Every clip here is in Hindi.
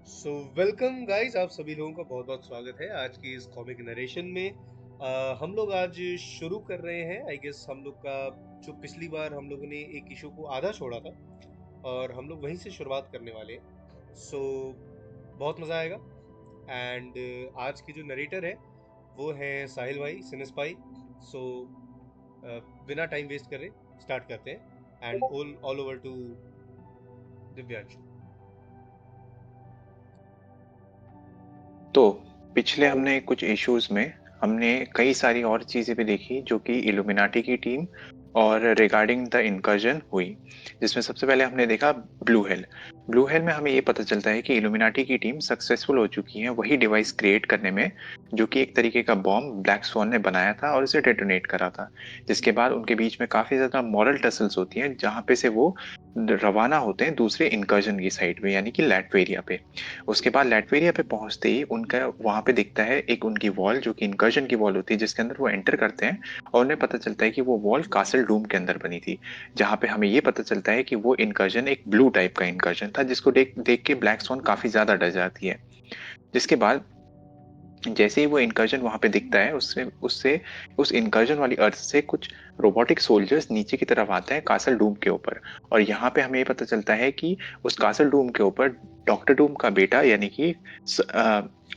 सो वेलकम गाइस, आप सभी लोगों का बहुत बहुत स्वागत है आज की इस कॉमिक नरेशन में। हम लोग आज शुरू कर रहे हैं। आई गेस हम लोग का जो पिछली बार हम लोगों ने एक इशू को आधा छोड़ा था और हम लोग वहीं से शुरुआत करने वाले हैं। बहुत मज़ा आएगा। एंड आज के जो नरेटर है वो है साहिल भाई सिनेस्पाई। सो बिना टाइम वेस्ट करे स्टार्ट करते हैं। And all all over to Divyanshu. तो पिछले हमने कुछ इश्यूज में हमने कई सारी और चीजें भी देखी जो कि इल्यूमिनाटी की टीम और रिगार्डिंग द इनकर्जन हुई, जिसमें सबसे पहले हमने देखा ब्लू हेल। ब्लू हेल में हमें ये पता चलता है कि इल्यूमिनाटी की टीम सक्सेसफुल हो चुकी है वही डिवाइस क्रिएट करने में जो कि एक तरीके का बॉम्ब ब्लैक स्वॉन ने बनाया था और उसे डेटोनेट करा था। जिसके बाद उनके बीच में काफी ज्यादा मॉरल टसल्स होती हैं जहां पे से वो रवाना होते हैं दूसरे इनकर्जन की साइड पे यानी कि लैटवेरिया पे। उसके बाद लैटवेरिया पे पहुंचते ही उनका वहां पे दिखता है एक उनकी वॉल जो कि इनकर्जन की वॉल होती है जिसके अंदर वो एंटर करते हैं और उन्हें पता चलता है कि वो वॉल कासल डूम के अंदर बनी थी। जहां पे हमें ये पता चलता है कि वो इनकर्जन एक ब्लू टाइप का इनकर्जन था जिसको देख देख के ब्लैक स्वॉन काफी ज्यादा डर जाती है। जिसके बाद जैसे ही वो इनकर्जन वहां पे दिखता है उससे उससे उस इनकर्जन वाली अर्थ से कुछ रोबोटिक सोल्जर्स नीचे की तरफ आते हैं कासल डूम के ऊपर। और यहाँ पे हमें ये पता चलता है कि उस कासल डूम के ऊपर डॉक्टर डूम का बेटा यानी कि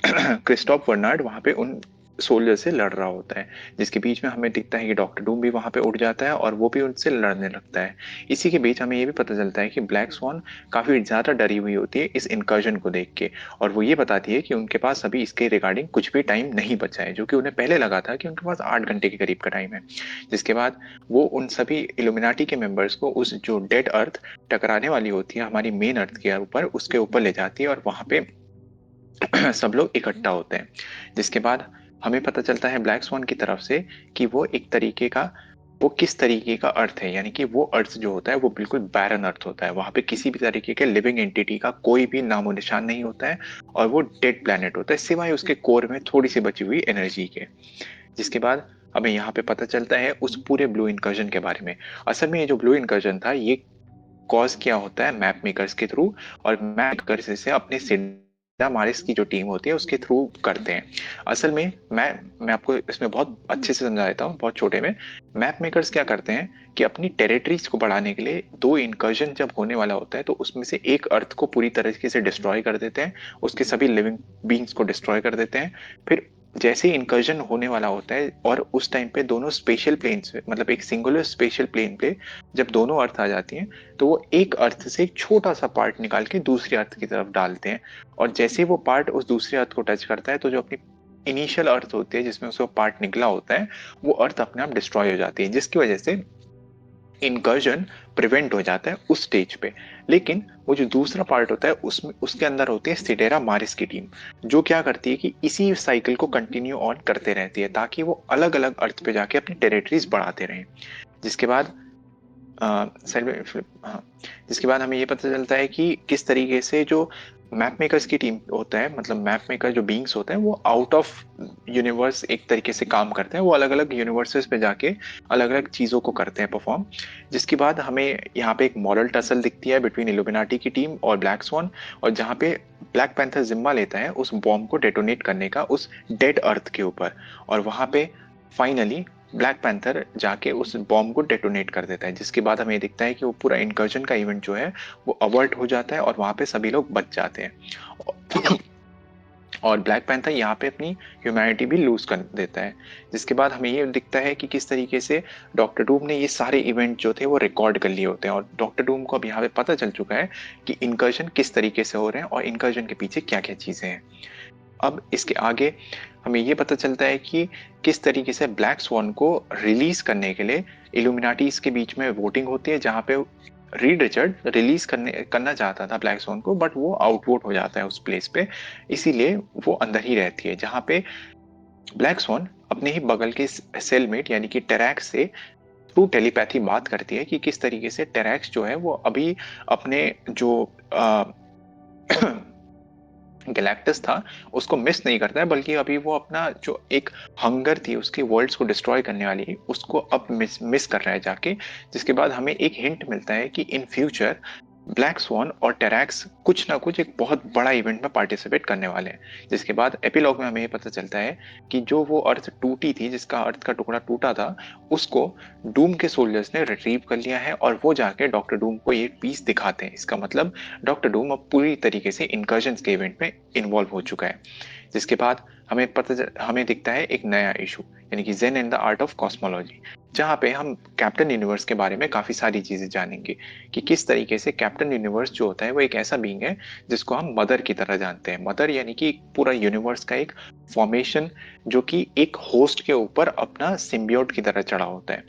क्रिस्टोफ वर्नार्ड वहां पे उन सोल्जर से लड़ रहा होता है। जिसके बीच में हमें दिखता है कि डॉक्टर डूम भी वहां पे उठ जाता है और वो भी उनसे लड़ने लगता है। इसी के बीच हमें ये भी पता चलता है कि ब्लैक स्वॉन काफी ज्यादा डरी हुई होती है इस इनकर्जन को देख के। और वो ये बताती है कि उनके पास अभी इसके रिगार्डिंग कुछ भी टाइम नहीं बचा है, जो कि उन्हें पहले लगा था कि उनके पास 8 घंटे के करीब का टाइम है। जिसके बाद वो उन सभी इल्यूमिनाटी के मेंबर्स को उस जो डेड अर्थ टकराने वाली होती है हमारी मेन अर्थ के ऊपर उसके ऊपर ले जाती है और वहां पे सब लोग इकट्ठा होते हैं। जिसके बाद हमें पता चलता है ब्लैक स्वॉन की तरफ से कि वो एक तरीके का वो किस तरीके का अर्थ है, यानी कि वो अर्थ जो होता है वो बिल्कुल बैरन अर्थ होता है। वहां पे किसी भी तरीके के लिविंग एंटिटी का कोई भी नामो निशान नहीं होता है और वो डेड प्लैनेट होता है सिवाय उसके कोर में थोड़ी सी बची हुई एनर्जी के। जिसके बाद हमें यहाँ पे पता चलता है उस पूरे ब्लू इनकर्जन के बारे में। असल में ये जो ब्लू इनकर्जन था ये कॉज किया होता है मैप मेकर्स के थ्रू। और मैप मेकर्स इसे अपने सिडा मारिस की जो टीम होती है उसके थ्रू करते हैं। असल में मैं आपको इसमें बहुत अच्छे से समझा देता हूँ बहुत छोटे में। मैप मेकर्स क्या करते हैं कि अपनी टेरिटरीज को बढ़ाने के लिए दो इनकर्जन जब होने वाला होता है तो उसमें से एक अर्थ को पूरी तरीके से डिस्ट्रॉय कर देते हैं, उसके सभी लिविंग बींग्स को डिस्ट्रॉय कर देते हैं। फिर जैसे ही इंकर्जन होने वाला होता है और उस टाइम पे दोनों स्पेशल प्लेन्स पे मतलब एक सिंगुलर स्पेशल प्लेन पे जब दोनों अर्थ आ जाती हैं तो वो एक अर्थ से एक छोटा सा पार्ट निकाल के दूसरे अर्थ की तरफ डालते हैं। और जैसे ही वो पार्ट उस दूसरे अर्थ को टच करता है तो जो अपनी इनिशियल अर्थ होती है जिसमें उसका पार्ट निकला होता है वो अर्थ अपने आप डिस्ट्रॉय हो जाती है, जिसकी वजह से इनकर्जन प्रिवेंट हो जाता है उस स्टेज पे। लेकिन वो जो दूसरा पार्ट होता है उसमें उसके अंदर होती है सिडेरा मारिस की टीम, जो क्या करती है कि इसी साइकिल को कंटिन्यू ऑन करते रहती है ताकि वो अलग अलग अर्थ पे जाके अपनी टेरिटरीज बढ़ाते रहें। जिसके बाद हाँ, जिसके बाद हमें ये पता चलता है कि किस तरीके से जो मैप मेकर्स की टीम होता है मतलब मैप मेकर जो बींग्स होते हैं वो आउट ऑफ यूनिवर्स एक तरीके से काम करते हैं। वो अलग अलग यूनिवर्सेस पे जाके अलग अलग चीजों को करते हैं परफॉर्म। जिसके बाद हमें यहाँ पे एक मॉरल टसल दिखती है बिटवीन इल्यूमिनाटी की टीम और ब्लैक स्वॉन, और जहाँ पे ब्लैक पैंथर जिम्मा लेता है उस बॉम्ब को डेटोनेट करने का उस डेड अर्थ के ऊपर। और वहां पे फाइनली ब्लैक पैंथर जाके उस बॉम्ब को डेटोनेट कर देता है, जिसके बाद हमें दिखता है कि वो पूरा इनकर्जन का इवेंट जो है वो अवर्ट हो जाता है और वहां पे सभी लोग बच जाते हैं। और ब्लैक पैंथर यहाँ पे अपनी ह्यूमैनिटी भी लूज कर देता है। जिसके बाद हमें ये दिखता है कि किस तरीके से डॉक्टर डूम ने ये सारे इवेंट जो थे वो रिकॉर्ड कर लिए होते हैं और डॉक्टर डूम को अब यहाँ पे पता चल चुका है कि इनकर्जन किस तरीके से हो रहे हैं और इनकर्जन के पीछे क्या क्या चीजें हैं। अब इसके आगे हमें ये पता चलता है कि किस तरीके से ब्लैक स्वॉन को रिलीज करने के लिए इल्यूमिनाटीज के बीच में वोटिंग होती है, जहां पे रीड रिचर्ड रिलीज करना चाहता था ब्लैक स्वॉन को बट वो आउटवोट हो जाता है उस प्लेस पे। इसीलिए वो अंदर ही रहती है, जहां पे ब्लैक स्वॉन अपने ही बगल के सेलमेट यानी कि टेरैक्स से थ्रू टेलीपैथी बात करती है कि किस तरीके से टेरैक्स जो है वो अभी अपने जो गैलेक्टस था उसको मिस नहीं करता है, बल्कि अभी वो अपना जो एक हंगर थी उसके वर्ल्ड्स को डिस्ट्रॉय करने वाली उसको अब मिस मिस कर रहा है जाके। जिसके बाद हमें एक हिंट मिलता है कि इन फ्यूचर ब्लैक स्वॉन और टेरैक्स कुछ ना कुछ एक बहुत बड़ा इवेंट में पार्टिसिपेट करने वाले हैं, जिसके बाद एपिलॉग में हमें ये पता चलता है कि जो वो अर्थ टूटी थी, जिसका अर्थ का टुकड़ा टूटा था, उसको डूम के सोल्जर्स ने रिट्रीव कर लिया है और वो जाके डॉक्टर डूम को ये पीस दिखाते हैं। इसका मतलब डॉक्टर डूम अब पूरी तरीके से इनकर्जन्स के इवेंट में इन्वॉल्व हो चुका है। जिसके बाद हमें दिखता है एक नया इशू, यानी कि Zen and the art of cosmology, जहाँ पे हम कैप्टन यूनिवर्स के बारे में काफी सारी चीजें जानेंगे कि किस तरीके से कैप्टन यूनिवर्स जो होता है वो एक ऐसा बीइंग है जिसको हम मदर की तरह जानते हैं। मदर यानी कि पूरा यूनिवर्स का एक फॉर्मेशन, जो कि एक होस्ट के ऊपर अपना सिम्बियोट की तरह चढ़ा होता है।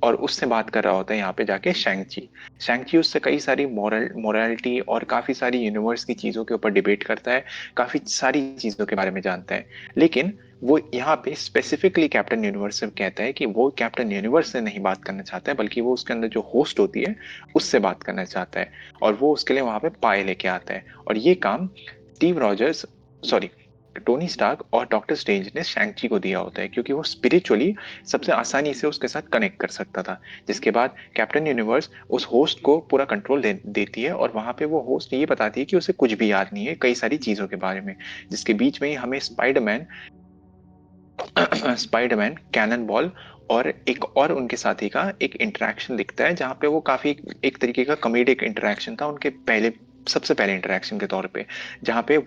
और उससे बात कर रहा होता है यहाँ पे जाके शैंग-ची। शैंग-ची उससे कई सारी मोरालिटी और काफी सारी यूनिवर्स की चीजों के ऊपर डिबेट करता है, काफी सारी चीजों के बारे में जानता है। लेकिन वो यहाँ पे स्पेसिफिकली कैप्टन यूनिवर्स से कहता है कि वो कैप्टन यूनिवर्स से नहीं बात करना चाहता है, बल्कि वो उसके अंदर जो होस्ट होती है उससे बात करना चाहता है। और वो उसके लिए वहां पे पाए लेके आता है, और ये काम Steve Rogers, sorry, Tony Stark और डॉक्टर स्ट्रेंज ने शैंग-ची को दिया होता है, क्योंकि वो स्पिरिचुअली सबसे आसानी से उसके साथ कनेक्ट कर सकता था। जिसके बाद कैप्टन यूनिवर्स उस होस्ट को पूरा कंट्रोल देती है, और वहां पे वो होस्ट ये बताती है कि उसे कुछ भी याद नहीं है कई सारी चीजों के बारे में। जिसके बीच में ही हमें स्पाइडरमैन स्पाइडरमैन, कैनन बॉल और एक और उनके साथी का एक इंटरेक्शन दिखता है, जहाँ पे वो काफी एक तरीके का कॉमेडिक इंटरेक्शन था उनके पहले, सबसे पहले इंटरेक्शन के तौर पे, जहाँ पे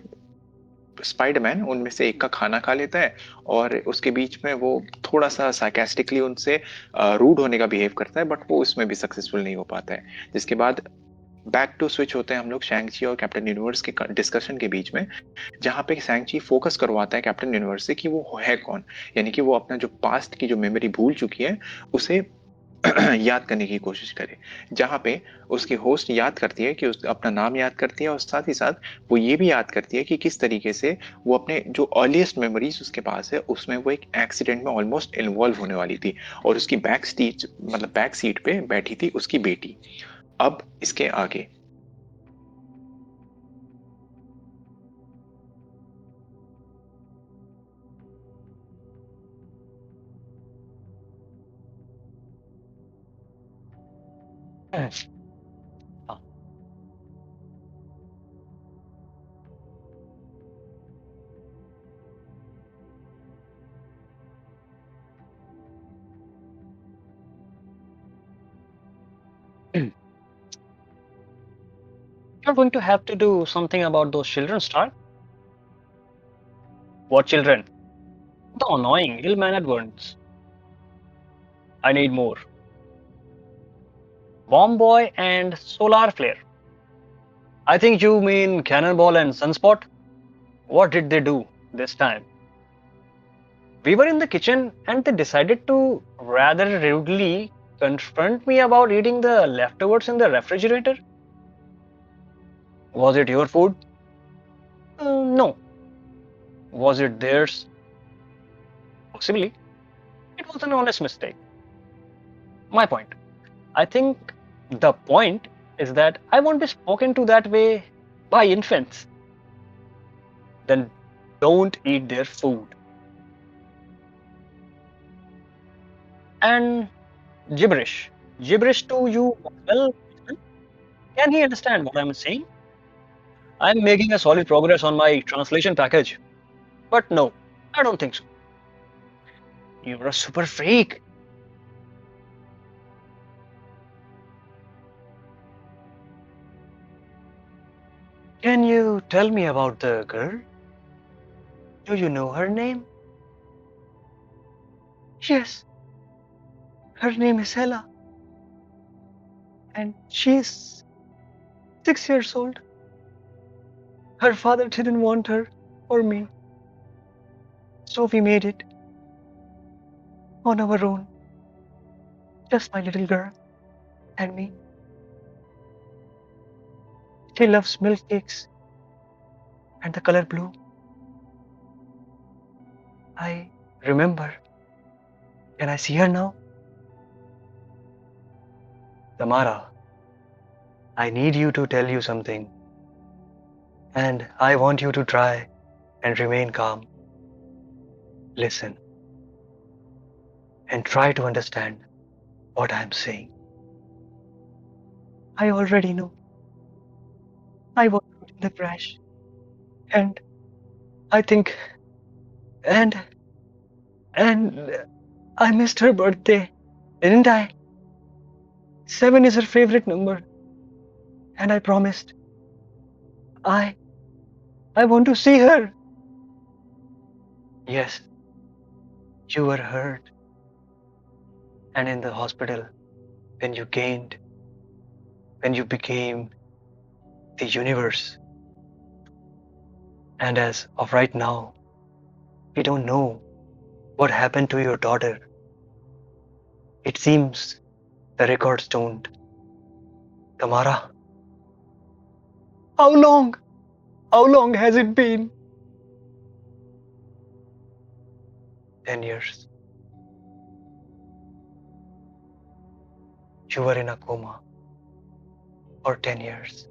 स्पाइडरमैन उनमें से एक का खाना खा लेता है, और उसके बीच में वो थोड़ा सा सार्केस्टिकली उनसे रूड होने का बिहेव करता है, बट वो उसमें भी सक्सेसफुल नहीं हो पाता है। जिसके बाद बैक टू स्विच होते हैं हम लोग शैंग-ची और कैप्टन यूनिवर्स के डिस्कशन के बीच में, जहाँ पे शैंग-ची फोकस करवाता है कैप्टन यूनिवर्स से कि वो है कौन, यानी कि वो अपना जो पास्ट की जो मेमोरी भूल चुकी है उसे याद करने की कोशिश करे। जहाँ पे उसकी होस्ट याद करती है कि उस अपना नाम याद करती है, और साथ ही साथ वो ये भी याद करती है कि किस तरीके से वो अपने जो अर्लीस्ट मेमोरीज उसके पास है उसमें वो एक एक्सीडेंट में ऑलमोस्ट इन्वॉल्व होने वाली थी, और उसकी बैक सीट पे बैठी थी उसकी बेटी। अब इसके आगे हाँ, you're going to have to do something about those children, Stark. What children? The annoying, ill-mannered ones. I need more. Bomb Boy and Solar Flare. I think you mean Cannonball and Sunspot. What did they do this time? We were in the kitchen and they decided to rather rudely confront me about eating the leftovers in the refrigerator. Was it your food? No. Was it theirs? Possibly. It was an honest mistake. My point. I think the point is that I won't be spoken to that way by infants. Then don't eat their food. And gibberish. Gibberish to you as well. Can he understand what I'm saying? I'm making a solid progress on my translation package. But no, I don't think so. You're a super freak. Can you tell me about the girl? Do you know her name? Yes, her name is Hella, and she's 6 years old. Her father didn't want her or me, so we made it on our own. Just my little girl and me. She loves milk cakes and the color blue. I remember. Can I see her now? Tamara, I need you to tell you something, and I want you to try and remain calm. Listen and try to understand what I'm saying. I already know. I was in the crash, and I think, and I missed her birthday, didn't I? 7 is her favorite number, and I promised I want to see her. Yes, you were hurt and in the hospital when you became the universe. And as of right now, we don't know what happened to your daughter. It seems the records don't. Tamara, how long? How long has it been? 10 years. You were in a coma for 10 years.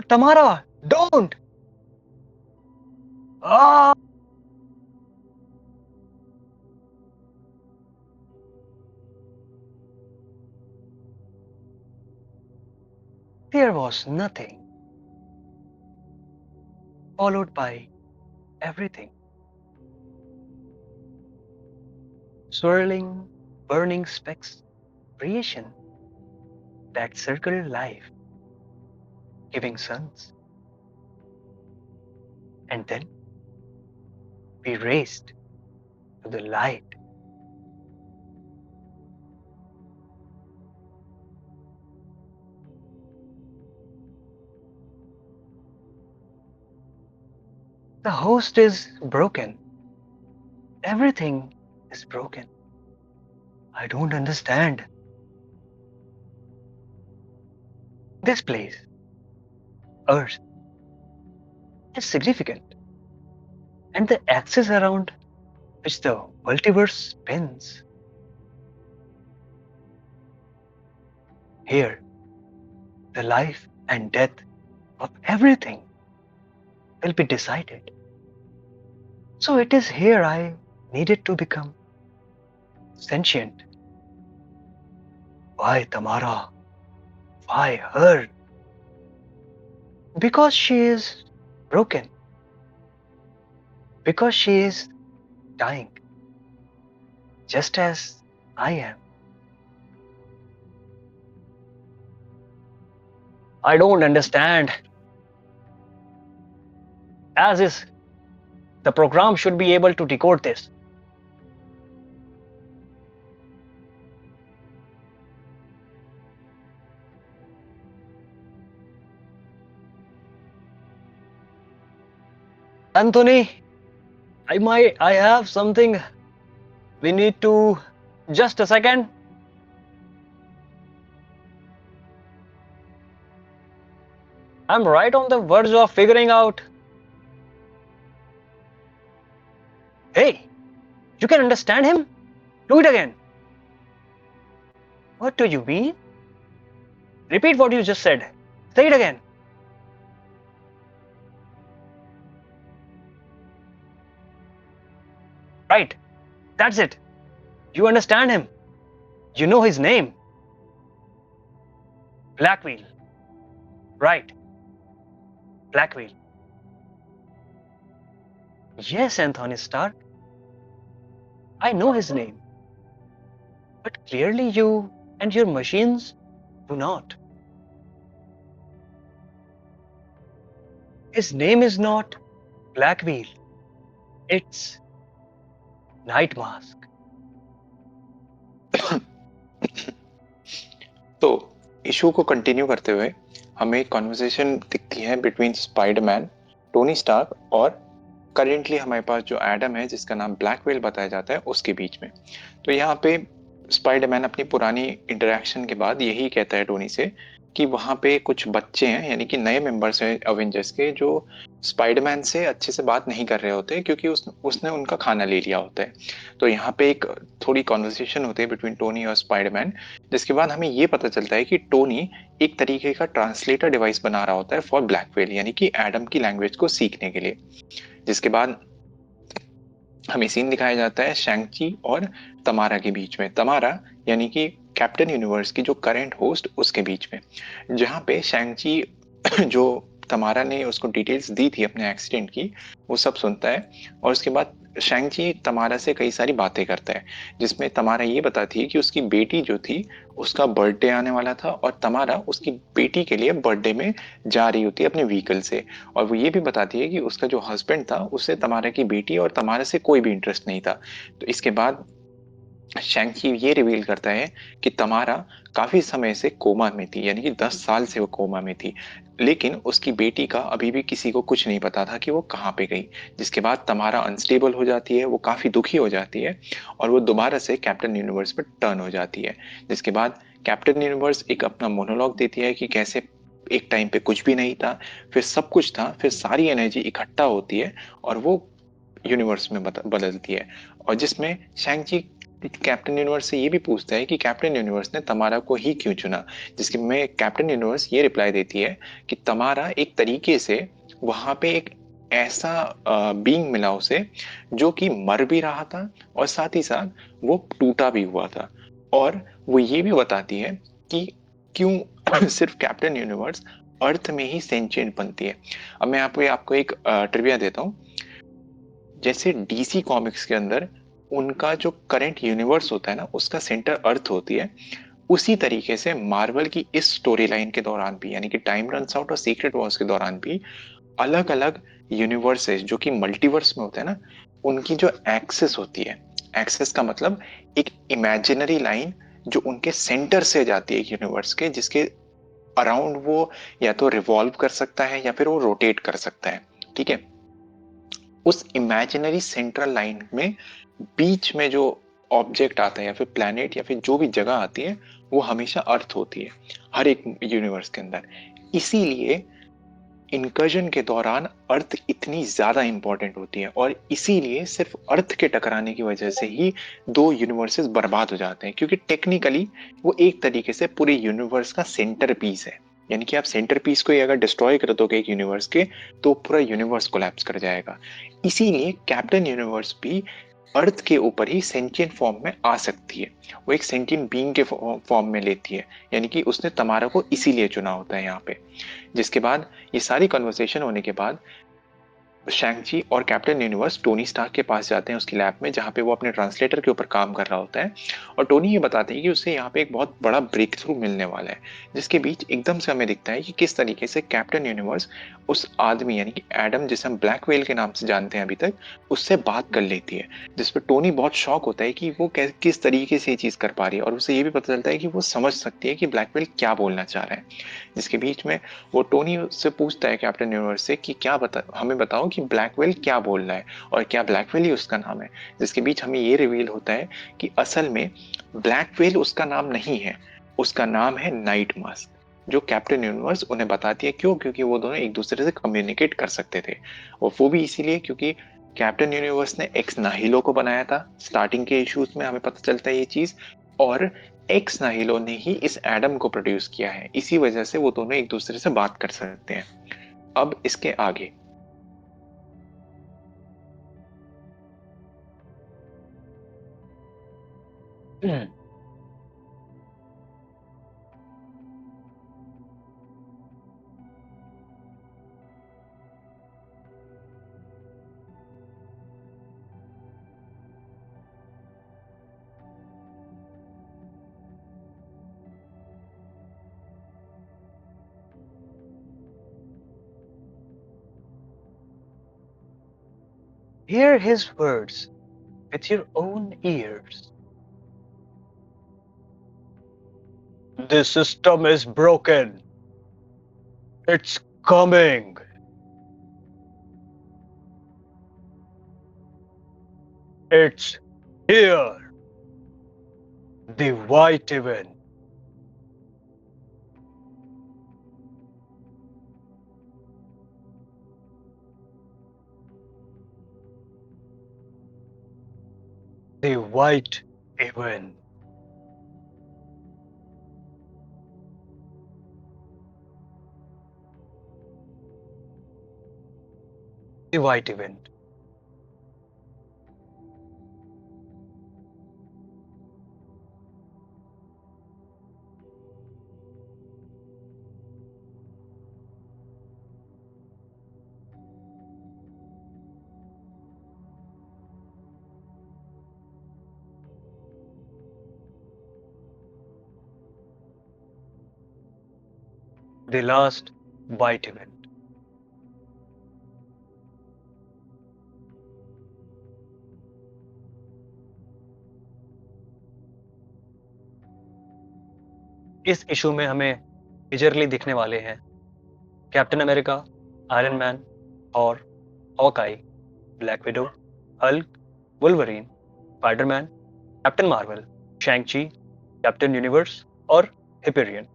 Tamara, don't! Ah! There was nothing, followed by everything. Swirling, burning specks, creation that circled life, giving suns. And then we raced to the light. The host is broken. Everything is broken. I don't understand. This place, Earth, is significant, and the axis around which the multiverse spins. Here, the life and death of everything will be decided. So it is here I needed to become sentient. Why Tamara? Why her? Because she is broken. Because she is dying. Just as I am. I don't understand. As is, the program should be able to decode this. Anthony, I have something. We need to. Just a second. I'm right on the verge of figuring out. Hey, you can understand him? Do it again. What do you mean? Repeat what you just said. Say it again. Right. That's it. You understand him. You know his name. Blackwheel. Right. Blackwheel. Yes, Anthony Stark. I know his name. But clearly you and your machines do not. His name is not Blackwheel. It's Night Mask. तो इशू को कंटिन्यू करते हुए हमें एक कॉन्वर्सेशन दिखती है बिटवीन स्पाइडरमैन, टोनी स्टार्क और करेंटली हमारे पास जो एडम है जिसका नाम ब्लैकवेल बताया जाता है उसके बीच में। तो यहाँ पे स्पाइडरमैन अपनी पुरानी इंटरेक्शन के बाद यही कहता है टोनी से कि वहाँ पे कुछ बच्चे हैं, यानी कि नए मेंबर्स हैं अवेंजर्स के, जो स्पाइडरमैन से अच्छे से बात नहीं कर रहे होते क्योंकि उसने उनका खाना ले लिया होता है। तो यहाँ पे एक थोड़ी कॉन्वर्सेशन होती है बिटवीन टोनी और स्पाइडरमैन, जिसके बाद हमें ये पता चलता है कि टोनी एक तरीके का ट्रांसलेटर डिवाइस बना रहा होता है फॉर ब्लैकवेल, यानी कि एडम की लैंग्वेज को सीखने के लिए। जिसके बाद हमें सीन दिखाया जाता है शैंग-ची और तमारा के बीच में। तमारा यानी कि कैप्टन यूनिवर्स की जो करंट होस्ट उसके बीच में, जहाँ पे शैंग-ची जो तमारा ने उसको डिटेल्स दी थी अपने एक्सीडेंट की, वो सब सुनता है और उसके बाद शैंग-ची तमारा से कई सारी बातें करता है, जिसमें तमारा ये बताती है कि उसकी बेटी जो थी, उसका बर्थडे आने वाला था और तमारा उसकी बेटी के लिए बर्थडे में जा रही होती है अपने व्हीकल से, और वो ये भी बताती है कि उसका जो हस्बैंड था, उससे तमारा की बेटी और तमारा से कोई भी इंटरेस्ट नहीं था। तो इसके बाद शैंग-ची ये रिवील करता है कि तमारा काफ़ी समय से कोमा में थी, यानी कि 10 साल से वो कोमा में थी। लेकिन उसकी बेटी का अभी भी किसी को कुछ नहीं पता था कि वो कहाँ पे गई। जिसके बाद तमारा अनस्टेबल हो जाती है, वो काफ़ी दुखी हो जाती है और वो दोबारा से कैप्टन यूनिवर्स पे टर्न हो जाती है। जिसके बाद कैप्टन यूनिवर्स एक अपना मोनोलॉग देती है कि कैसे एक टाइम पे कुछ भी नहीं था, फिर सब कुछ था, फिर सारी एनर्जी इकट्ठा होती है और वो यूनिवर्स में बदलती है, और जिसमें शैंग-ची कैप्टन यूनिवर्स से ये भी पूछता है कि कैप्टन यूनिवर्स ने तमारा को ही क्यों चुना, जिसके में कैप्टन यूनिवर्स ये रिप्लाई देती है कि तमारा एक तरीके से वहां पे एक ऐसा बीइंग मिला उसे जो कि मर भी रहा था और साथ ही साथ वो टूटा भी हुआ था, और वो ये भी बताती है कि क्यों सिर्फ कैप्टन यूनिवर्स अर्थ में ही सेंचिएंट बनती है। अब मैं आपको एक ट्रिविया देता हूँ। जैसे डीसी कॉमिक्स के अंदर उनका जो करंट यूनिवर्स होता है ना, उसका सेंटर अर्थ होती है, उसी तरीके से मार्वल की इस स्टोरी लाइन के दौरान भी, यानी कि टाइम रन्स आउट और सीक्रेट वॉर्स के दौरान भी अलग अलग यूनिवर्सेस जो कि मल्टीवर्स में होते हैं ना, उनकी जो एक्सेस होती है, एक्सेस का मतलब एक इमेजिनरी लाइन जो उनके सेंटर से जाती है यूनिवर्स के, जिसके अराउंड वो या तो रिवॉल्व कर सकता है या फिर वो रोटेट कर सकता है। ठीक है, उस इमेजिनरी सेंट्रल लाइन में बीच में जो ऑब्जेक्ट आता है या फिर प्लैनेट या फिर जो भी जगह आती है, वो हमेशा अर्थ होती है हर एक यूनिवर्स के अंदर। इसीलिए इनकर्जन के दौरान अर्थ इतनी ज्यादा इंपॉर्टेंट होती है, और इसीलिए सिर्फ अर्थ के टकराने की वजह से ही दो यूनिवर्सेस बर्बाद हो जाते हैं, क्योंकि टेक्निकली वो एक तरीके से पूरे यूनिवर्स का सेंटर पीस है। यानी कि आप सेंटर पीस को ही अगर डिस्ट्रॉय कर दोगे एक यूनिवर्स के, तो पूरा यूनिवर्स कोलैप्स कर जाएगा। इसीलिए कैप्टन यूनिवर्स भी अर्थ के ऊपर ही सेंटियंट फॉर्म में आ सकती है, वो एक सेंटियंट बीइंग के फॉर्म में लेती है, यानी कि उसने तमारा को इसीलिए चुना होता है यहाँ पे। जिसके बाद ये सारी कन्वर्सेशन होने के बाद शैंग-ची और कैप्टन यूनिवर्स टोनी स्टार्क के पास जाते हैं उसकी लैब में, जहाँ पे वो अपने ट्रांसलेटर के ऊपर काम कर रहा होता है, और टोनी ये बताते हैं कि उसे यहाँ पे एक बहुत बड़ा ब्रेक थ्रू मिलने वाला है, जिसके बीच एकदम से हमें दिखता है कि किस तरीके से कैप्टन यूनिवर्स उस आदमी यानी कि एडम, जिसे हम ब्लैक व्हेल के नाम से जानते हैं अभी तक, उससे बात कर लेती है, जिस पर टोनी बहुत शॉक होता है कि वो किस तरीके से ये चीज कर पा रही है, और उसे ये भी पता चलता है कि वो समझ सकती है कि ब्लैक व्हेल क्या बोलना चाह रहा है। जिसके बीच में वो टोनी से पूछता है कैप्टन यूनिवर्स से कि हमें बताओ कि ब्लैकवेल क्या बोल रहा है और क्या ब्लैकवेल ही उसका नाम है। जिसके बीच हमें ये रिवील होता है कि असल में ब्लैकवेल उसका नाम नहीं है, उसका नाम है नाइट मास्क, जो कैप्टन यूनिवर्स उन्हें बताती है। क्यों? क्योंकि वो दोनों एक दूसरे से कम्युनिकेट कर सकते थे, और वो भी इसीलिए क्योंकि कैप्टन यूनिवर्स ने एक्स नाहिलो को बनाया था। स्टार्टिंग के इश्यूज में हमें पता चलता है ये चीज, और एक्स नाहिलो ने ही इस एडम को प्रोड्यूस किया है, इसी वजह से वो दोनों एक दूसरे से बात कर सकते हैं। अब इसके आगे Hear his words with your own ears. The system is broken. It's coming. It's here. The white event. The white event. The white event. The last white event. इस इशू में हमें मेजरली दिखने वाले हैं कैप्टन अमेरिका, आयरन मैन और Hawkeye, black window, Hulk, Wolverine, Spiderman, captain Marvel, शैंग-ची, captain universe और हिपेरियन।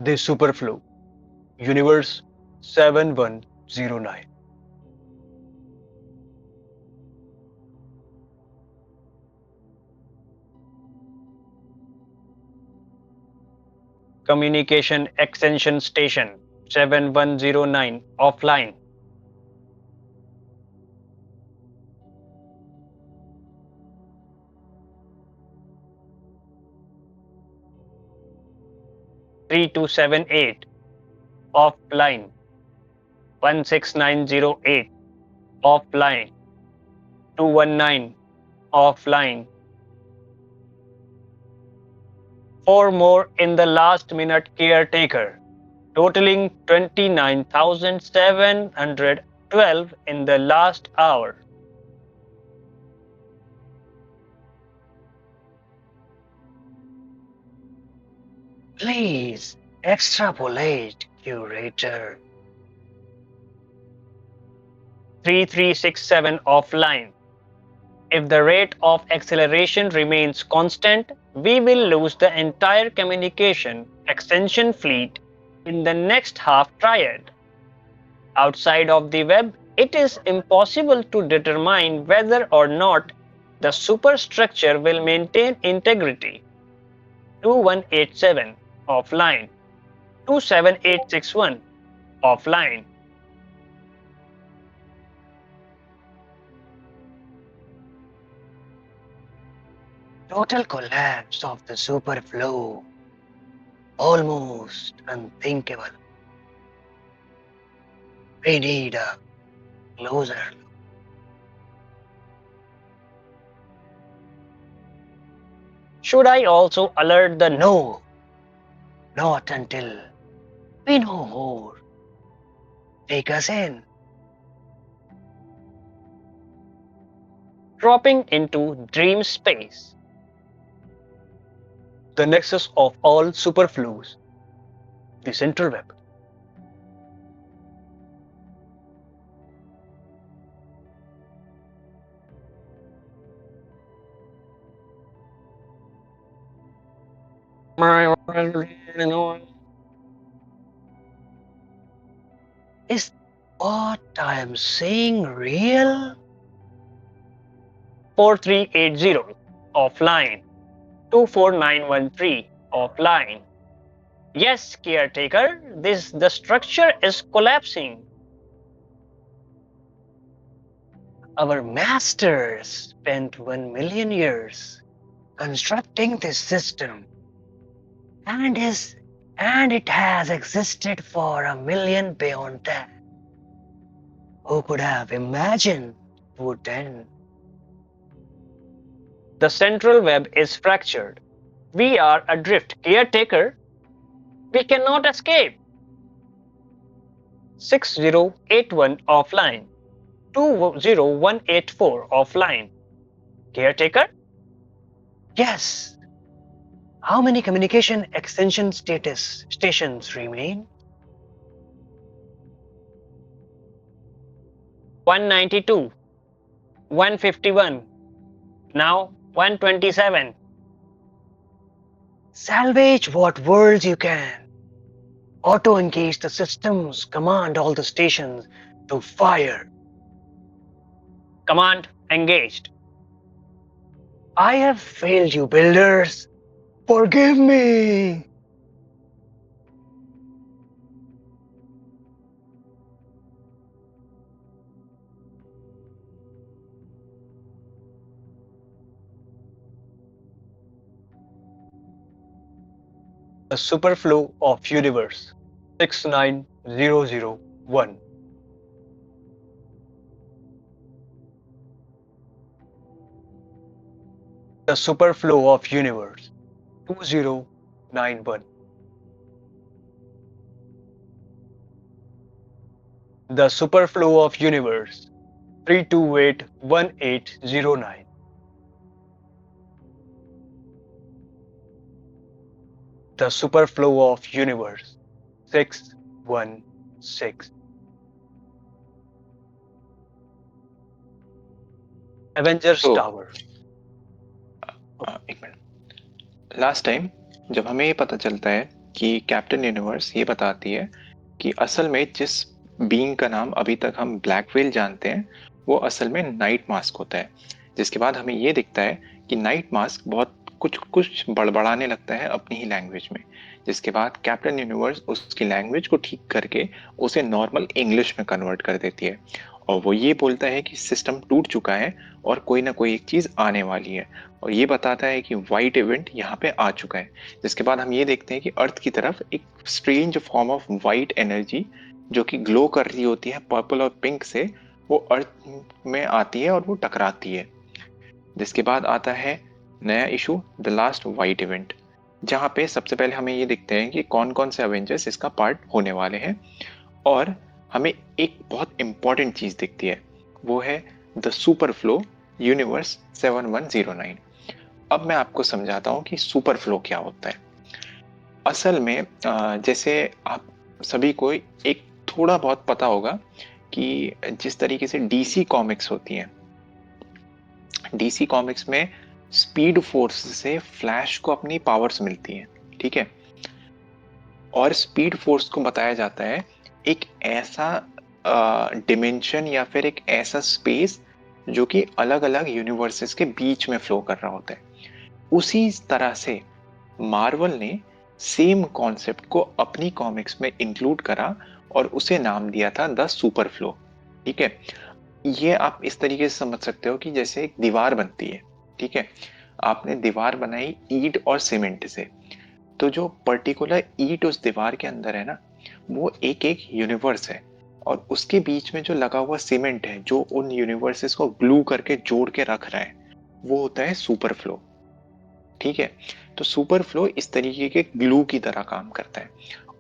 The Superflu, Universe 7109. Communication Extension Station 7109 offline. (3278) offline. 16908 offline. 219 offline. 4 more in the last minute caretaker, totaling 29,712 in the last hour. Please extrapolate, curator. 3367 offline. If the rate of acceleration remains constant, we will lose the entire communication extension fleet in the next half triad. Outside of the web, it is impossible to determine whether or not the superstructure will maintain integrity. 2187 offline. 27861 offline. Total collapse of the superflow. Almost unthinkable. We need a closer look. Should I also alert the no? Not until we know more. Take us in. Dropping into dream space. The nexus of all superfluos. The central web. Is what I am seeing real? 4380 offline. 24913 offline. Yes, caretaker, the structure is collapsing. Our masters spent 1 million years constructing this system, and it has existed for 1 million beyond that. Who could have imagined it would end? The central web is fractured. We are adrift, caretaker. We cannot escape. 6081 offline. 20184 offline. Caretaker? Yes. How many communication extension stations remain? 192, 151, now 127. Salvage what worlds you can. Auto-engage the systems. Command all the stations to fire. Command engaged. I have failed you, builders. Forgive me. The superflow of universe 69001. The Superflow of Universe 2091. The Superflow of Universe 3281809. The Superflow of Universe 616. Avengers तो Tower. एक मिनट, लास्ट टाइम जब हमें ये पता चलता है कि कैप्टन यूनिवर्स ये बताती है कि असल में जिस बीइंग का नाम अभी तक हम ब्लैक व्हेल जानते हैं वो असल में नाइट मास्क होता है, जिसके बाद हमें ये दिखता है कि नाइट मास्क बहुत कुछ कुछ बड़बड़ाने लगता है अपनी ही लैंग्वेज में, जिसके बाद कैप्टन यूनिवर्स उसकी लैंग्वेज को ठीक करके उसे नॉर्मल इंग्लिश में कन्वर्ट कर देती है और वो ये बोलता है कि सिस्टम टूट चुका है और कोई ना कोई एक चीज आने वाली है, और ये बताता है कि वाइट इवेंट यहाँ पे आ चुका है। जिसके बाद हम ये देखते हैं कि अर्थ की तरफ एक strange form of white energy जो कि ग्लो कर रही होती है पर्पल और पिंक से, वो अर्थ में आती है और वो टकराती है। जिसके बाद आता है नया issue, the last white event, जहाँ पे सबसे पहले हमें ये दिखते हैं कि कौन कौन से अवेंजर्स इसका पार्ट होने वाले हैं, और हमें एक बहुत इंपॉर्टेंट चीज दिखती है, वो है द सुपर फ्लो यूनिवर्स 7109। अब मैं आपको समझाता हूँ कि सुपर फ्लो क्या होता है। असल में जैसे आप सभी को एक थोड़ा बहुत पता होगा कि जिस तरीके से डीसी कॉमिक्स होती हैं, डीसी कॉमिक्स में स्पीड फोर्स से फ्लैश को अपनी पावर्स मिलती हैं, ठीक है, और स्पीड फोर्स को बताया जाता है एक ऐसा डिमेंशन या फिर एक ऐसा स्पेस जो कि अलग अलग यूनिवर्सेस के बीच में फ्लो कर रहा होता है। उसी तरह से मार्वल ने सेम कॉन्सेप्ट को अपनी कॉमिक्स में इंक्लूड करा और उसे नाम दिया था द सुपर फ्लो, ठीक है। ये आप इस तरीके से समझ सकते हो कि जैसे एक दीवार बनती है, ठीक है, आपने दीवार बनाई ईंट और सीमेंट से, तो जो पर्टिकुलर ईंट उस दीवार के अंदर है ना, वो एक एक यूनिवर्स है, और उसके बीच में जो लगा हुआ सीमेंट है जो उन यूनिवर्सेस को ग्लू करके जोड़ के रख रहा है, वो होता है सुपर फ्लो, ठीक है। तो सुपर फ्लो इस तरीके के ग्लू की तरह काम करता है,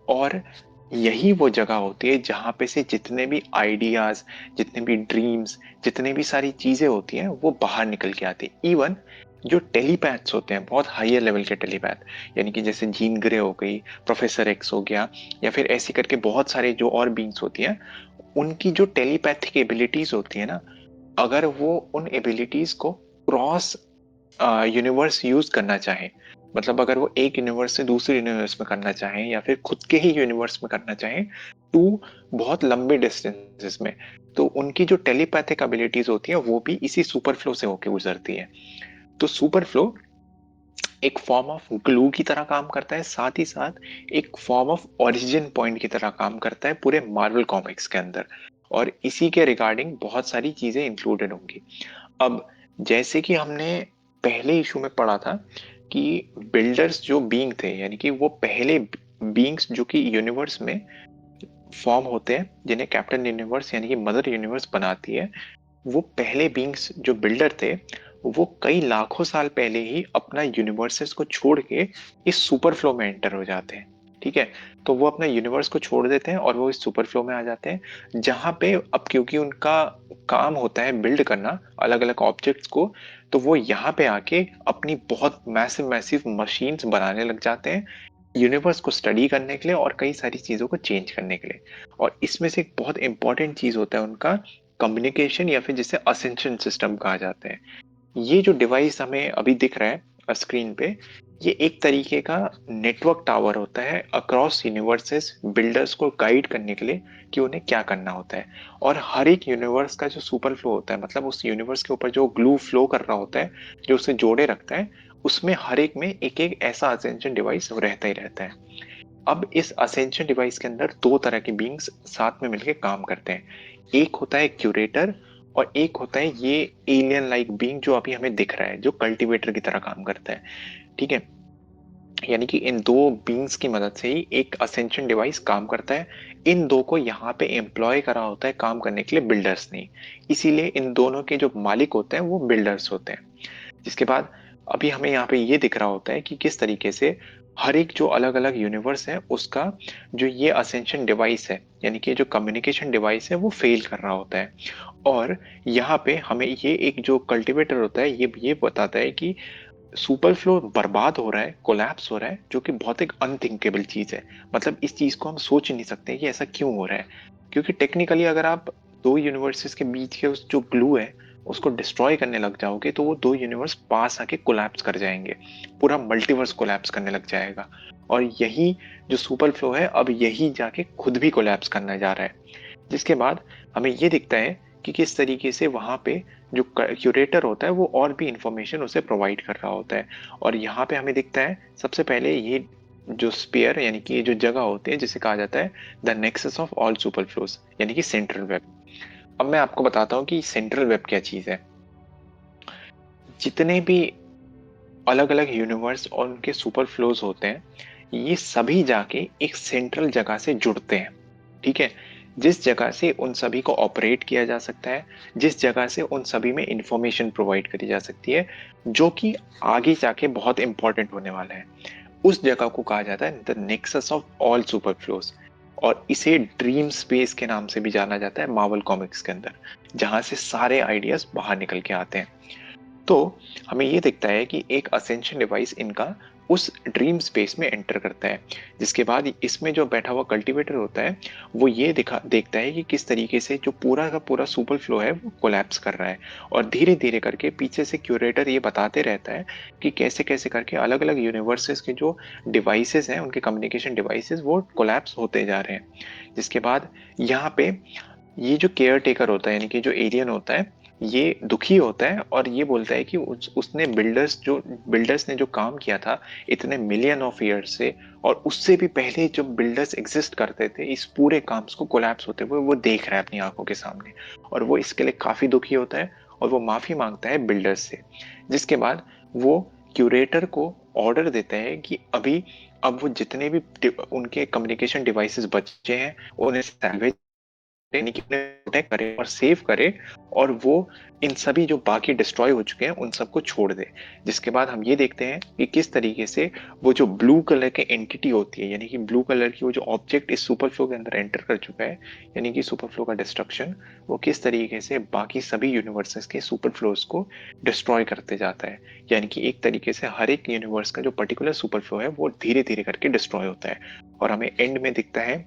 और यही वो जगह होती है जहां पे से जितने भी आइडियाज, जितने भी ड्रीम्स, जितने भी सारी चीजें होती हैं वो बाहर निकल के आती है। इवन जो टेलीपैथ्स होते हैं, बहुत हायर लेवल के टेलीपैथ, यानी कि जैसे जीन ग्रे हो गई, प्रोफेसर एक्स हो गया, या फिर ऐसी करके बहुत सारे जो और बींग्स होती हैं, उनकी जो टेलीपैथिक एबिलिटीज होती है ना, अगर वो उन एबिलिटीज को क्रॉस यूनिवर्स यूज करना चाहे, मतलब अगर वो एक यूनिवर्स से दूसरे यूनिवर्स में करना चाहें या फिर खुद के ही यूनिवर्स में करना चाहें टू बहुत लंबे डिस्टेंसेस में, तो उनकी जो टेलीपैथिक एबिलिटीज होती है वो भी इसी सुपर फ्लो से होके गुजरती है। तो सुपर फ्लो एक फॉर्म ऑफ ग्लू की तरह काम करता है, साथ ही साथ एक फॉर्म ऑफ ओरिजिन पॉइंट की तरह काम करता है पूरे मार्वल कॉमिक्स के अंदर, और इसी के रिगार्डिंग बहुत सारी चीजें इंक्लूडेड होंगी। अब जैसे कि हमने पहले इशू में पढ़ा था कि बिल्डर्स जो बीइंग थे, यानी कि वो पहले बीइंग्स जो कि यूनिवर्स में फॉर्म होते हैं, जिन्हें कैप्टन यूनिवर्स यानी कि मदर यूनिवर्स बनाती है, वो पहले बीइंग्स जो बिल्डर थे, वो कई लाखों साल पहले ही अपना यूनिवर्सेस को छोड़ के इस सुपर फ्लो में एंटर हो जाते हैं, ठीक है। तो वो अपना यूनिवर्स को छोड़ देते हैं और वो इस सुपर फ्लो में आ जाते हैं, जहां पे अब क्योंकि उनका काम होता है बिल्ड करना अलग अलग ऑब्जेक्ट्स को, तो वो यहाँ पे आके अपनी बहुत मैसिव मैसिव मशीन्स बनाने लग जाते हैं यूनिवर्स को स्टडी करने के लिए और कई सारी चीजों को चेंज करने के लिए। और इसमें से एक बहुत इंपॉर्टेंट चीज होता है उनका कम्युनिकेशन, या फिर जिसे असेंशन सिस्टम कहा जाता है। ये जो डिवाइस हमें अभी दिख रहा है स्क्रीन पे, ये एक तरीके का नेटवर्क टावर होता है अक्रॉस यूनिवर्सेस बिल्डर्स को गाइड करने के लिए कि उन्हें क्या करना होता है। और हर एक यूनिवर्स का जो सुपर फ्लो होता है, मतलब उस यूनिवर्स के ऊपर जो ग्लू फ्लो कर रहा होता है, जो उसे जोड़े रखता है, उसमें हर एक में एक एक ऐसा असेंशन डिवाइस रहता ही रहता है। अब इस असेंशन डिवाइस के अंदर दो तरह के बींग्स साथ में मिलकर काम करते हैं। एक होता है क्यूरेटर, और एक होता है ये एलियन लाइक बीइंग जो अभी हमें दिख रहा है, जो कल्टीवेटर की तरह काम करता है, ठीक है। यानी कि इन दो बींग्स की मदद से ही एक असेंशन डिवाइस काम करता है। इन दो को यहाँ पे एम्प्लॉय करा होता है काम करने के लिए बिल्डर्स ने, इसीलिए इन दोनों के जो मालिक होते हैं वो बिल्डर्स होते हैं। जिसके बाद अभी हमें यहाँ पे ये दिख रहा होता है कि किस तरीके से हर एक जो अलग अलग यूनिवर्स है उसका जो ये असेंशन डिवाइस है, यानी कि जो कम्युनिकेशन डिवाइस है वो फेल कर रहा होता है। और यहाँ पे हमें ये एक जो कल्टीवेटर होता है ये बताता है कि सुपर फ्लो बर्बाद हो रहा है, कोलैप्स हो रहा है, जो कि बहुत एक अनथिंकेबल चीज है। मतलब इस चीज को हम सोच ही नहीं सकते कि ऐसा क्यों हो रहा है, क्योंकि टेक्निकली अगर आप दो यूनिवर्सेस के बीच के उस जो ग्लू है उसको डिस्ट्रॉय करने लग जाओगे तो वो दो यूनिवर्स पास आके कोलैप्स कर जाएंगे, पूरा मल्टीवर्स कोलैप्स करने लग जाएगा। और यही जो सुपर फ्लो है अब यही जाके खुद भी कोलैप्स करने जा रहा है। जिसके बाद हमें ये दिखता है कि किस तरीके से वहां पे जो क्यूरेटर होता है वो और भी इंफॉर्मेशन उसे प्रोवाइड कर रहा होता है। और यहाँ पे हमें दिखता है सबसे पहले ये जो स्पेयर यानी कि ये जो जगह होती है जिसे कहा जाता है the nexus of all super flows, यानी कि सेंट्रल वेब। अब मैं आपको बताता हूँ कि सेंट्रल वेब क्या चीज है। जितने भी अलग अलग यूनिवर्स और उनके सुपर फ्लोज होते हैं ये सभी जाके एक सेंट्रल जगह से जुड़ते हैं, ठीक है। जिस जगह से उन सभी को ऑपरेट किया जा सकता है, जिस जगह से उन सभी में इंफॉर्मेशन प्रोवाइड करी जा सकती है, जो कि आगे जाके बहुत इंपॉर्टेंट होने वाला है। उस जगह को कहा जाता है the nexus of all super flows. और इसे ड्रीम स्पेस के नाम से भी जाना जाता है मार्वल कॉमिक्स के अंदर, जहां से सारे आइडियाज बाहर निकल के आते हैं। तो हमें ये दिखता है कि एक असेंशन डिवाइस इनका उस ड्रीम स्पेस में एंटर करता है। जिसके बाद इसमें जो बैठा हुआ कल्टीवेटर होता है वो ये देखता है कि किस तरीके से जो पूरा का पूरा सुपर फ्लो है वो कोलैप्स कर रहा है। और धीरे धीरे करके पीछे से क्यूरेटर ये बताते रहता है कि कैसे कैसे करके अलग अलग यूनिवर्सेस के जो डिवाइसेस हैं उनके कम्युनिकेशन डिवाइसेस वो कोलैप्स होते जा रहे हैं। जिसके बाद यहाँ पे ये जो केयर टेकर होता है यानी कि जो एलियन होता है ये दुखी होता है और ये बोलता है कि उसने बिल्डर्स ने जो काम किया था इतने मिलियन ऑफ ईयर्स से, और उससे भी पहले जब बिल्डर्स एग्जिस्ट करते थे, इस पूरे काम को कोलैप्स होते हुए वो देख रहा है अपनी आंखों के सामने। और वो इसके लिए काफी दुखी होता है और वो माफी मांगता है बिल्डर्स से। जिसके बाद वो क्यूरेटर को ऑर्डर देता है कि अब वो जितने भी उनके कम्युनिकेशन डिवाइसेस बचे हैं उन्हें सैल्वेज यानी कि उन्हें प्रोटेक्ट करे और सेव करे, और वो इन सभी जो बाकी डिस्ट्रॉय हो चुके हैं उन सबको छोड़ दे। जिसके बाद हम ये देखते हैं कि किस तरीके से वो जो ब्लू कलर के एंटिटी होती है, यानी कि ब्लू कलर की वो जो ऑब्जेक्ट इस सुपर फ्लो के अंदर एंटर कर चुका है, यानी कि सुपर फ्लो का डिस्ट्रक्शन, वो किस तरीके से बाकी सभी यूनिवर्सेस के सुपर फ्लोज को डिस्ट्रॉय करते जाता है। यानी कि एक तरीके से हर एक यूनिवर्स का जो पर्टिकुलर सुपर फ्लो है वो धीरे धीरे करके डिस्ट्रॉय होता है। और हमें एंड में दिखता है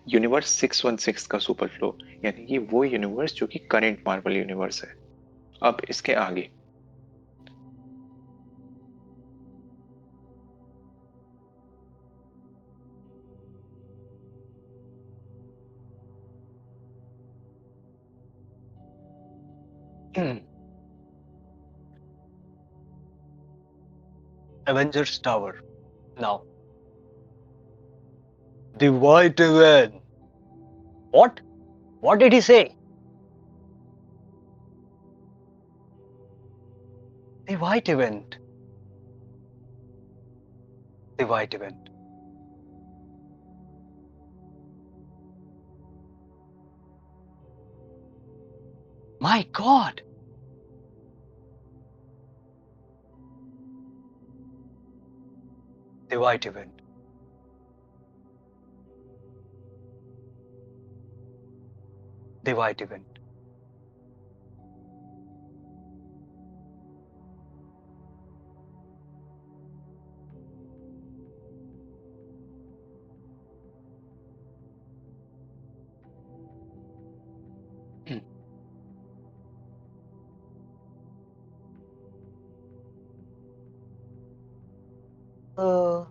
यूनिवर्स 616 का सुपर फ्लो, यानी कि वो यूनिवर्स जो कि करंट मार्वल यूनिवर्स है। अब इसके आगे Avengers Tower. Now, the White Event. What? What did he say? The White Event. The White Event. My God! The White Event. The White Event. Uh,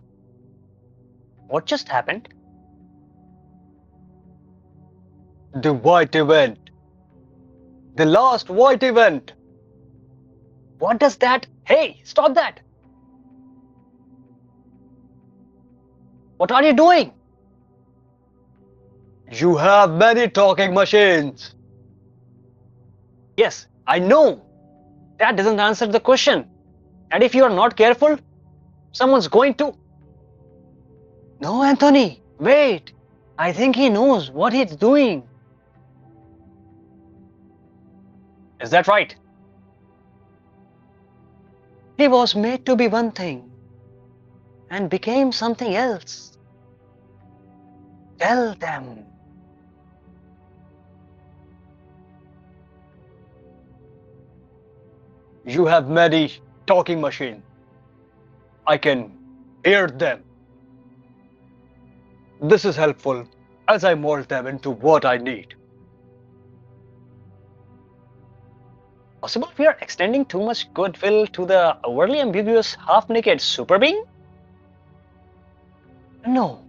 what just happened? The White Event. The last White Event. What does that? Hey, stop that! What are you doing? You have many talking machines. Yes, I know. That doesn't answer the question. And if you are not careful, someone's going to. No, Anthony, wait. I think he knows what he's doing. Is that right? He was made to be one thing and became something else. Tell them. You have many talking machines. I can hear them. This is helpful as I mold them into what I need. Possible we are extending too much goodwill to the overly ambiguous half-naked super being? No.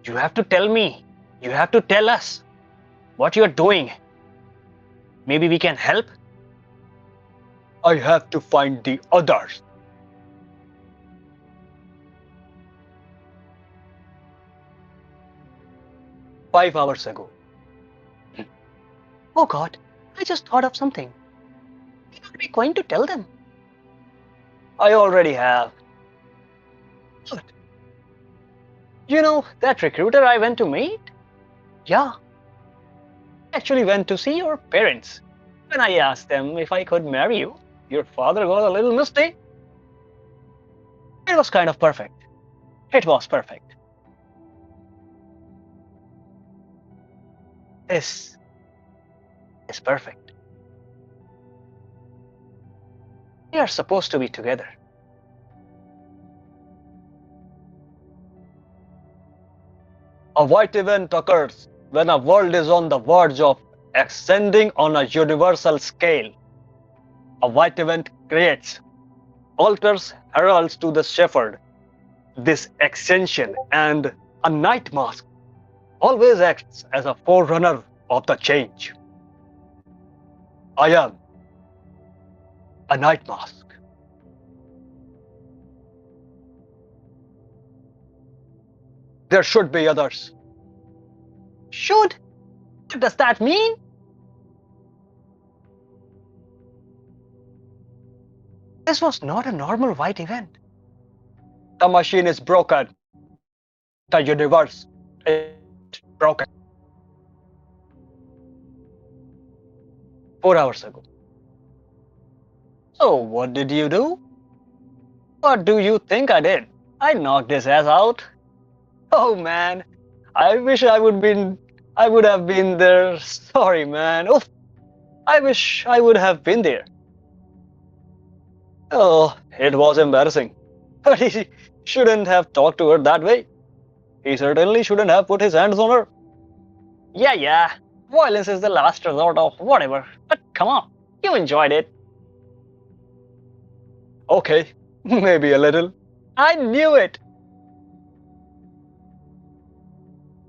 You have to tell me. You have to tell us what you're doing. Maybe we can help? I have to find the others. Five hours ago. Oh God, I just thought of something. What are we going to tell them? I already have. What? You know that recruiter I went to meet? Yeah. I actually went to see your parents. When I asked them if I could marry you, your father got a little misty. It was kind of perfect. It was perfect. This is perfect. We are supposed to be together. A white event occurs when a world is on the verge of ascending on a universal scale. A white event creates, alters, heralds to the shepherd this ascension, and a night mask always acts as a forerunner of the change. I am a night mask. There should be others. Should? What does that mean? This was not a normal white event. The machine is broken. The universe is broken. 4 hours ago. So what did you do? What do you think I did? I knocked his ass out. Oh man, I wish I would have been there. Sorry man. Oof. I wish I would have been there. Oh, it was embarrassing. But he shouldn't have talked to her that way. He certainly shouldn't have put his hands on her. Yeah. Violence is the last resort of whatever. But come on, you enjoyed it. Okay, maybe a little. I knew it.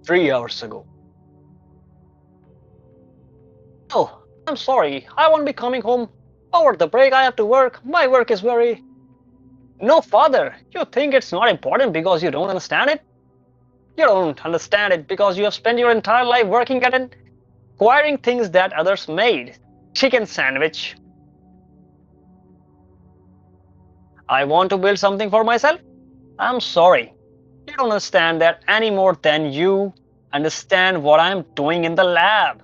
3 hours ago. Oh, I'm sorry. I won't be coming home. Over the break, I have to work. My work is very... No, father. You think it's not important because you don't understand it? You don't understand it because you have spent your entire life working at it, acquiring things that others made. Chicken sandwich. I want to build something for myself. I'm sorry. You don't understand that any more than you understand what I'm doing in the lab.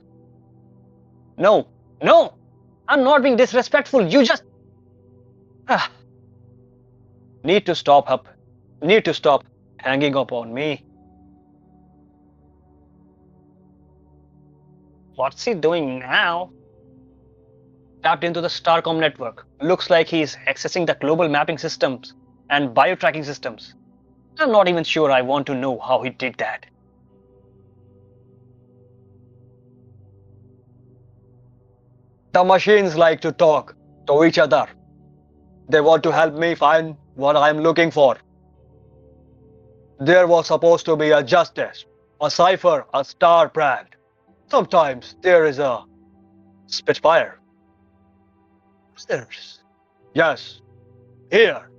No. I'm not being disrespectful. You just... Need to stop hanging up on me. What's he doing now? Tapped into the Starcom network. Looks like he's accessing the global mapping systems and bio-tracking systems. I'm not even sure I want to know how he did that. The machines like to talk to each other. They want to help me find what I'm looking for. There was supposed to be a justice, a cipher, a star brand. Sometimes there is a Spitfire. There's... Yes, here.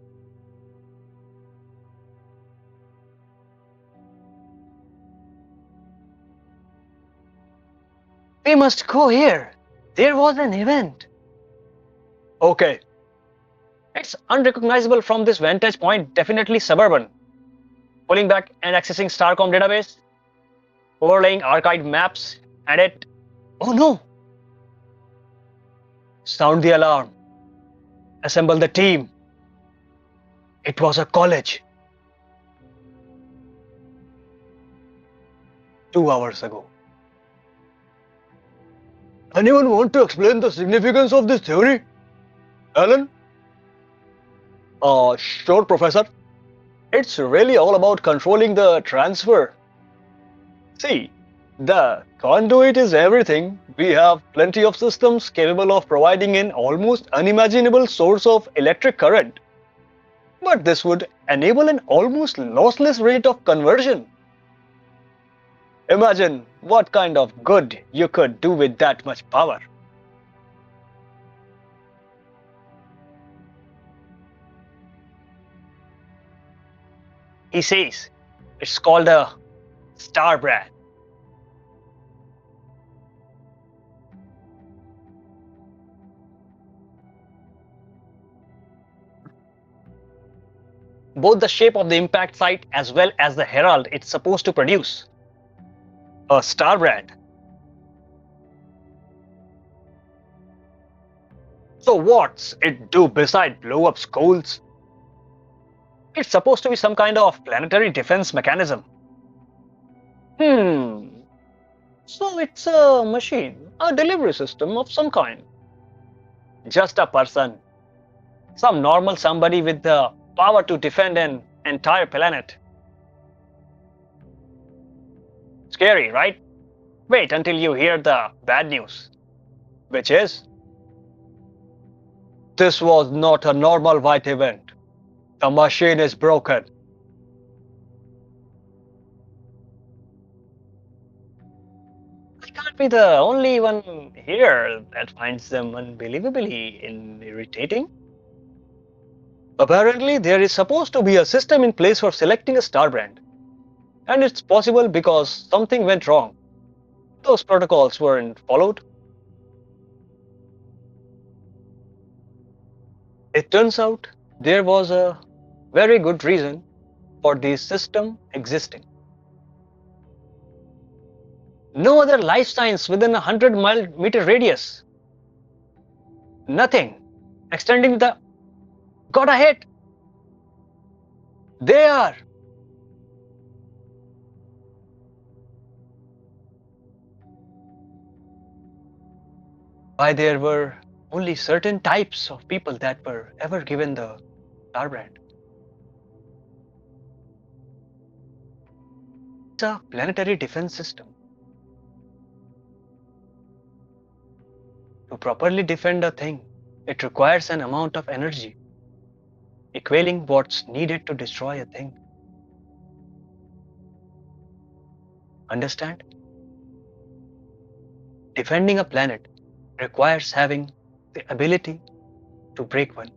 We must go here. There was an event. Okay. It's unrecognizable from this vantage point, definitely suburban. Pulling back and accessing Starcom database, overlaying archived maps, edit, Oh no! Sound the alarm. Assemble the team. It was a college. 2 hours ago. Anyone want to explain the significance of this theory? Alan? Sure, Professor. It's really all about controlling the transfer. See, the conduit is everything. We have plenty of systems capable of providing an almost unimaginable source of electric current. But this would enable an almost lossless rate of conversion. Imagine what kind of good you could do with that much power. He says it's called a star brand. Both the shape of the impact site as well as the herald it's supposed to produce. A star brand. So what's it do beside blow up schools? It's supposed to be some kind of planetary defense mechanism. So it's a machine, a delivery system of some kind. Just a person. Some normal somebody with the power to defend an entire planet. Scary, right? Wait until you hear the bad news. Which is? This was not a normal white event. The machine is broken. I can't be the only one here that finds them unbelievably irritating. Apparently, there is supposed to be a system in place for selecting a star brand. And it's possible because something went wrong. Those protocols weren't followed. It turns out there was a very good reason for this system existing. No other life signs within a 100-meter radius. Nothing extending the. Got a hit. They are. Why there were only certain types of people that were ever given the star brand. It's a planetary defense system. To properly defend a thing, it requires an amount of energy, equaling what's needed to destroy a thing. Understand? Defending a planet requires having the ability to break one.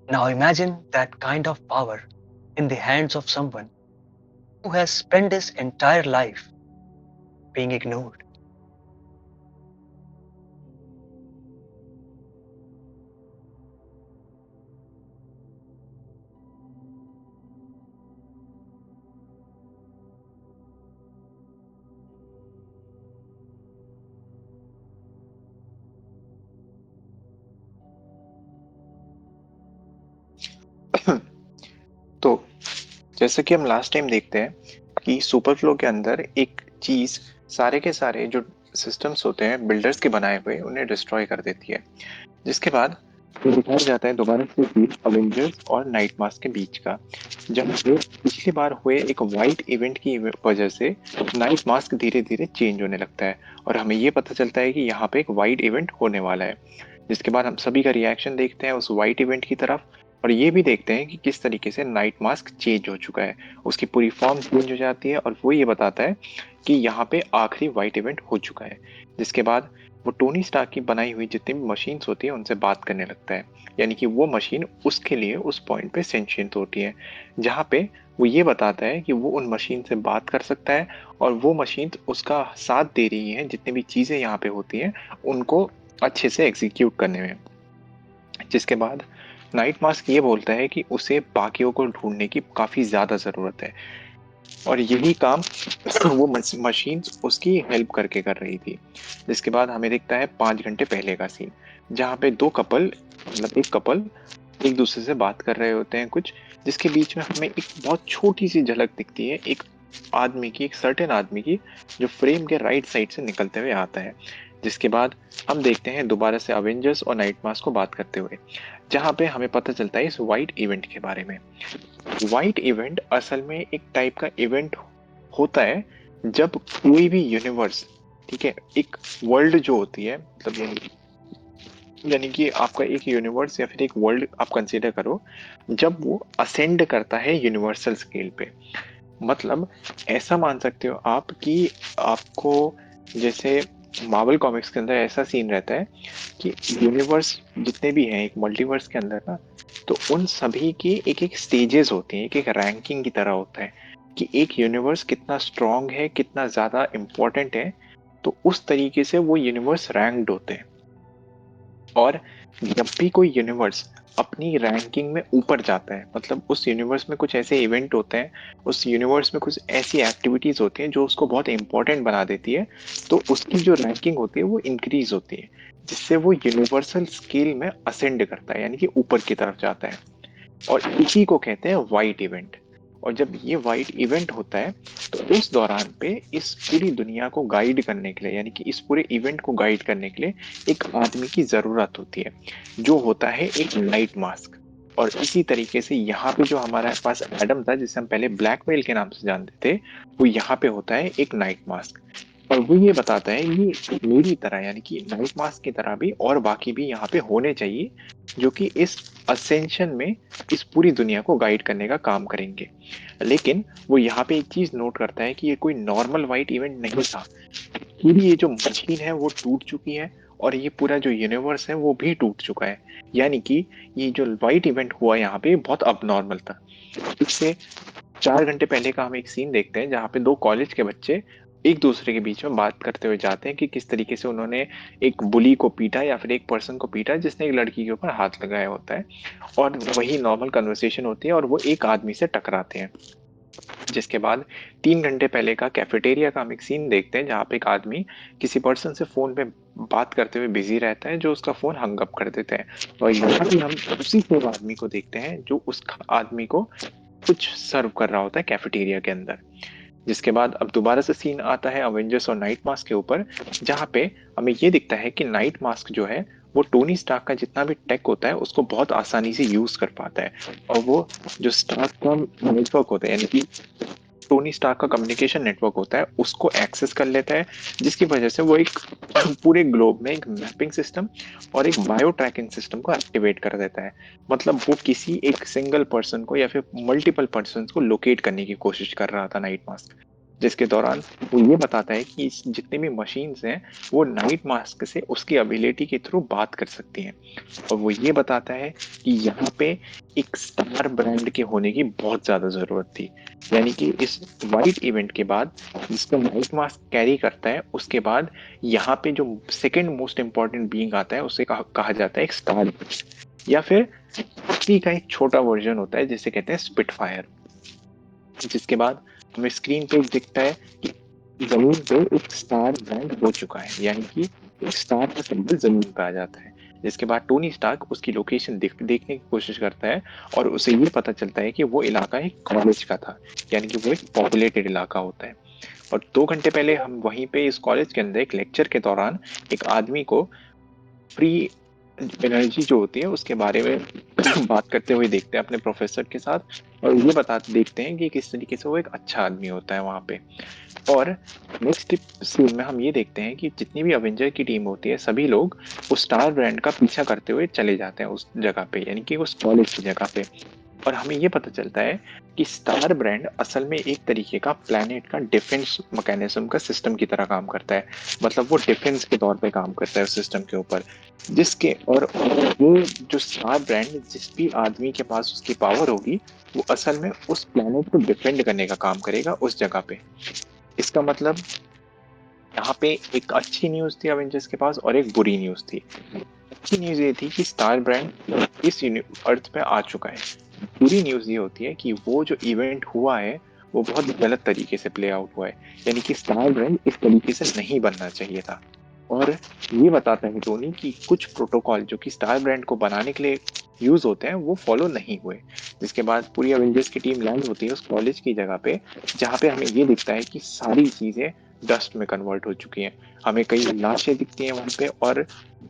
Now imagine that kind of power in the hands of someone who has spent his entire life being ignored. तो जैसे कि हम लास्ट टाइम देखते हैं कि सुपरफ्लो के अंदर एक चीज सारे के सारे जो सिस्टम्स होते हैं बिल्डर्स के बनाए हुए उन्हें डिस्ट्रॉय कर देती है, जिसके बाद ये दिखाया जाता है दोबारा से सीन अवेंजर्स और नाइट मास्क के बीच का, जब पिछली बार हुए एक वाइट इवेंट की वजह से नाइट मास्क धीरे धीरे चेंज होने लगता है और हमें ये पता चलता है कि यहाँ पे एक वाइट इवेंट होने वाला है, जिसके बाद हम सभी का रिएक्शन देखते हैं उस वाइट इवेंट की तरफ और ये भी देखते हैं कि किस तरीके से नाइट मास्क चेंज हो चुका है, उसकी पूरी फॉर्म चेंज हो जाती है और वो ये बताता है कि यहाँ पे आखिरी वाइट इवेंट हो चुका है, जिसके बाद वो टोनी स्टार्क की बनाई हुई जितनी भी मशीन्स होती है उनसे बात करने लगता है, यानी कि वो मशीन उसके लिए उस पॉइंट पे सेंशियंट होती है, जहाँ पे वो ये बताता है कि वो उन मशीन से बात कर सकता है और वो मशीन उसका साथ दे रही हैं जितनी भी चीज़ें यहाँ पे होती हैं उनको अच्छे से एग्जीक्यूट करने में। जिसके बाद नाइट मास्क ये बोलता है कि उसे बाकियों को ढूंढने की काफ़ी ज़्यादा ज़रूरत है, और यही काम वो मशीन उसकी हेल्प करके कर रही थी। जिसके बाद हमें दिखता है 5 घंटे पहले का सीन, जहाँ पे दो कपल, मतलब एक कपल एक दूसरे से बात कर रहे होते हैं कुछ, जिसके बीच में हमें एक बहुत छोटी सी झलक दिखती है एक आदमी की, एक सर्टेन आदमी की, जो फ्रेम के राइट साइड से निकलते हुए आता है। जिसके बाद हम देखते हैं दोबारा से अवेंजर्स और नाइट मास्क को बात करते हुए, जहाँ पे हमें पता चलता है इस वाइट इवेंट के बारे में। वाइट इवेंट असल में एक टाइप का इवेंट होता है जब कोई भी यूनिवर्स, ठीक है, एक वर्ल्ड जो होती है, मतलब यानी कि आपका एक यूनिवर्स या फिर एक वर्ल्ड आप कंसीडर करो, जब वो असेंड करता है यूनिवर्सल स्केल पे। मतलब ऐसा मान सकते हो आप कि आपको, जैसे मार्वल कॉमिक्स के अंदर ऐसा सीन रहता है कि यूनिवर्स जितने भी हैं एक मल्टीवर्स के अंदर ना, तो उन सभी की एक एक स्टेजेस होती हैं, एक एक रैंकिंग की तरह होता है कि एक यूनिवर्स कितना स्ट्रांग है, कितना ज्यादा इम्पोर्टेंट है, तो उस तरीके से वो यूनिवर्स रैंक्ड होते हैं। और जब भी कोई यूनिवर्स अपनी रैंकिंग में ऊपर जाता है, मतलब उस यूनिवर्स में कुछ ऐसे इवेंट होते हैं, उस यूनिवर्स में कुछ ऐसी एक्टिविटीज होती हैं जो उसको बहुत इंपॉर्टेंट बना देती है, तो उसकी जो रैंकिंग होती है वो इंक्रीज होती है, जिससे वो यूनिवर्सल स्केल में असेंड करता है, यानी कि ऊपर की तरफ जाता है। और इसी को कहते हैं वाइट इवेंट। और जब ये वाइट इवेंट होता है, तो उस दौरान पे इस पूरी दुनिया को गाइड करने के लिए, यानी कि इस पूरे इवेंट को गाइड करने के लिए एक आदमी की जरूरत होती है, जो होता है एक नाइट मास्क। और इसी तरीके से यहाँ पे जो हमारे पास एडम था, जिसे हम पहले ब्लैक व्हेल के नाम से जानते थे, वो यहाँ पे होता है एक नाइट मास्क। और वो ये बताता है ये मेरी तरह, यानी कि नाइट मास्क की तरह भी और बाकी भी यहाँ पे होने चाहिए, जो कि इस असेंशन में इस पूरी दुनिया को गाइड करने का काम करेंगे। लेकिन वो यहाँ पे एक चीज नोट करता है कि ये कोई नॉर्मल वाइट इवेंट नहीं था, पूरी ये जो मशीन है वो टूट चुकी है, और ये पूरा जो यूनिवर्स है वो भी टूट चुका है। यानी कि ये जो वाइट इवेंट हुआ यहाँ पे बहुत अबनॉर्मल था। इससे 4 घंटे पहले का हम एक सीन देखते हैं जहाँ पे दो कॉलेज के बच्चे एक दूसरे के बीच में बात करते हुए जाते हैं कि किस तरीके से उन्होंने एक बुली को पीटा, या फिर एक पर्सन को पीटा जिसने एक लड़की के ऊपर हाथ लगाया होता है। और वही नॉर्मल कन्वर्सेशन होती है और वो एक आदमी से टकराते हैं। जिसके बाद 3 घंटे पहले का कैफेटेरिया का हम एक सीन देखते हैं जहाँ पे एक आदमी किसी पर्सन से फोन पे बात करते हुए बिजी रहता है, जो उसका फोन हंग अप कर देते हैं। और यहाँ भी हम उसी को आदमी को देखते हैं जो उस आदमी को कुछ सर्व कर रहा होता है कैफेटेरिया के अंदर। जिसके बाद अब दोबारा से सीन आता है अवेंजर्स और नाइट मास्क के ऊपर, जहाँ पे हमें ये दिखता है कि नाइट मास्क जो है वो टोनी स्टार्क का जितना भी टेक होता है उसको बहुत आसानी से यूज कर पाता है। और वो जो स्टार्क का नेटवर्क होता है, यानी कि टोनी स्टार्क का कम्युनिकेशन नेटवर्क होता है, उसको एक्सेस कर लेता है, जिसकी वजह से वो एक पूरे ग्लोब में एक मैपिंग सिस्टम और एक बायो ट्रैकिंग सिस्टम को एक्टिवेट कर देता है। मतलब वो किसी एक सिंगल पर्सन को या फिर मल्टीपल पर्सन को लोकेट करने की कोशिश कर रहा था नाइट मास्क। जिसके दौरान वो ये बताता है कि जितने भी मशीन्स हैं वो नाइट मास्क से उसकी एबिलिटी के थ्रू बात कर सकती हैं। और वो ये बताता है कि यहाँ पे एक स्टार ब्रांड के होने की बहुत ज्यादा जरूरत थी। यानी कि इस वाइट इवेंट के बाद, जिसको नाइट मास्क कैरी करता है, उसके बाद यहाँ पे जो सेकंड मोस्ट इम्पोर्टेंट बीइंग आता है उसे कहा जाता है एक स्टार, या फिर उसी का एक छोटा वर्जन होता है जिसे कहते हैं स्पिटफायर। जिसके बाद हमें स्क्रीन पे दिखता है कि जमीन पे एक स्टार ब्रांड हो चुका है, यानी कि एक स्टार का सिंबल जमीन पे आ जाता है। जिसके बाद टोनी स्टार्क उसकी लोकेशन देखने की कोशिश करता है, और उसे ये पता चलता है कि वो इलाका एक कॉलेज का था, यानी कि वो एक पॉपुलेटेड इलाका होता है। और 2 घंटे पहले हम वहीं पे इस कॉलेज के अंदर एक लेक्चर के दौरान एक आदमी को फ्री एनर्जी जो होती है उसके बारे में बात करते हुए देखते हैं अपने प्रोफेसर के साथ, और ये बता देखते हैं कि किस तरीके से वो एक अच्छा आदमी होता है वहाँ पे। और नेक्स्ट सीन में हम ये देखते हैं कि जितनी भी अवेंजर की टीम होती है सभी लोग उस स्टार ब्रांड का पीछा करते हुए चले जाते हैं उस जगह पे, यानी कि उस कॉलेज की जगह पे। और हमें ये पता चलता है कि स्टार ब्रांड असल में एक तरीके का प्लैनेट का डिफेंस मैकेनिज्म का सिस्टम की तरह काम करता है। मतलब वो डिफेंस के तौर पे काम करता है उस सिस्टम के ऊपर, जिसके और वो जो स्टार ब्रांड जिस भी आदमी के पास उसकी पावर होगी, वो असल में उस प्लैनेट को डिफेंड करने का काम करेगा उस जगह पे। इसका मतलब यहाँ पे एक अच्छी न्यूज थी अवेंजर्स के पास और एक बुरी न्यूज थी। अच्छी न्यूज ये थी कि स्टार ब्रांड इस अर्थ पे आ चुका है। बुरी न्यूज ये होती है कि वो जो इवेंट हुआ है वो बहुत गलत तरीके से प्ले आउट हुआ है। यानी कि स्टार ब्रांड इस तरीके से नहीं बनना चाहिए था। और ये बताता है टोनी कि कुछ प्रोटोकॉल जो कि स्टार ब्रांड को बनाने के लिए यूज होते हैं वो फॉलो नहीं हुए। जिसके बाद पूरी अवेंजर्स की टीम लैंड होती है उस कॉलेज की जगह पे, जहाँ पे हमें ये दिखता है कि सारी चीजें डस्ट में कन्वर्ट हो चुकी हैं। हमें कई लाशें दिखती हैं वहां पे, और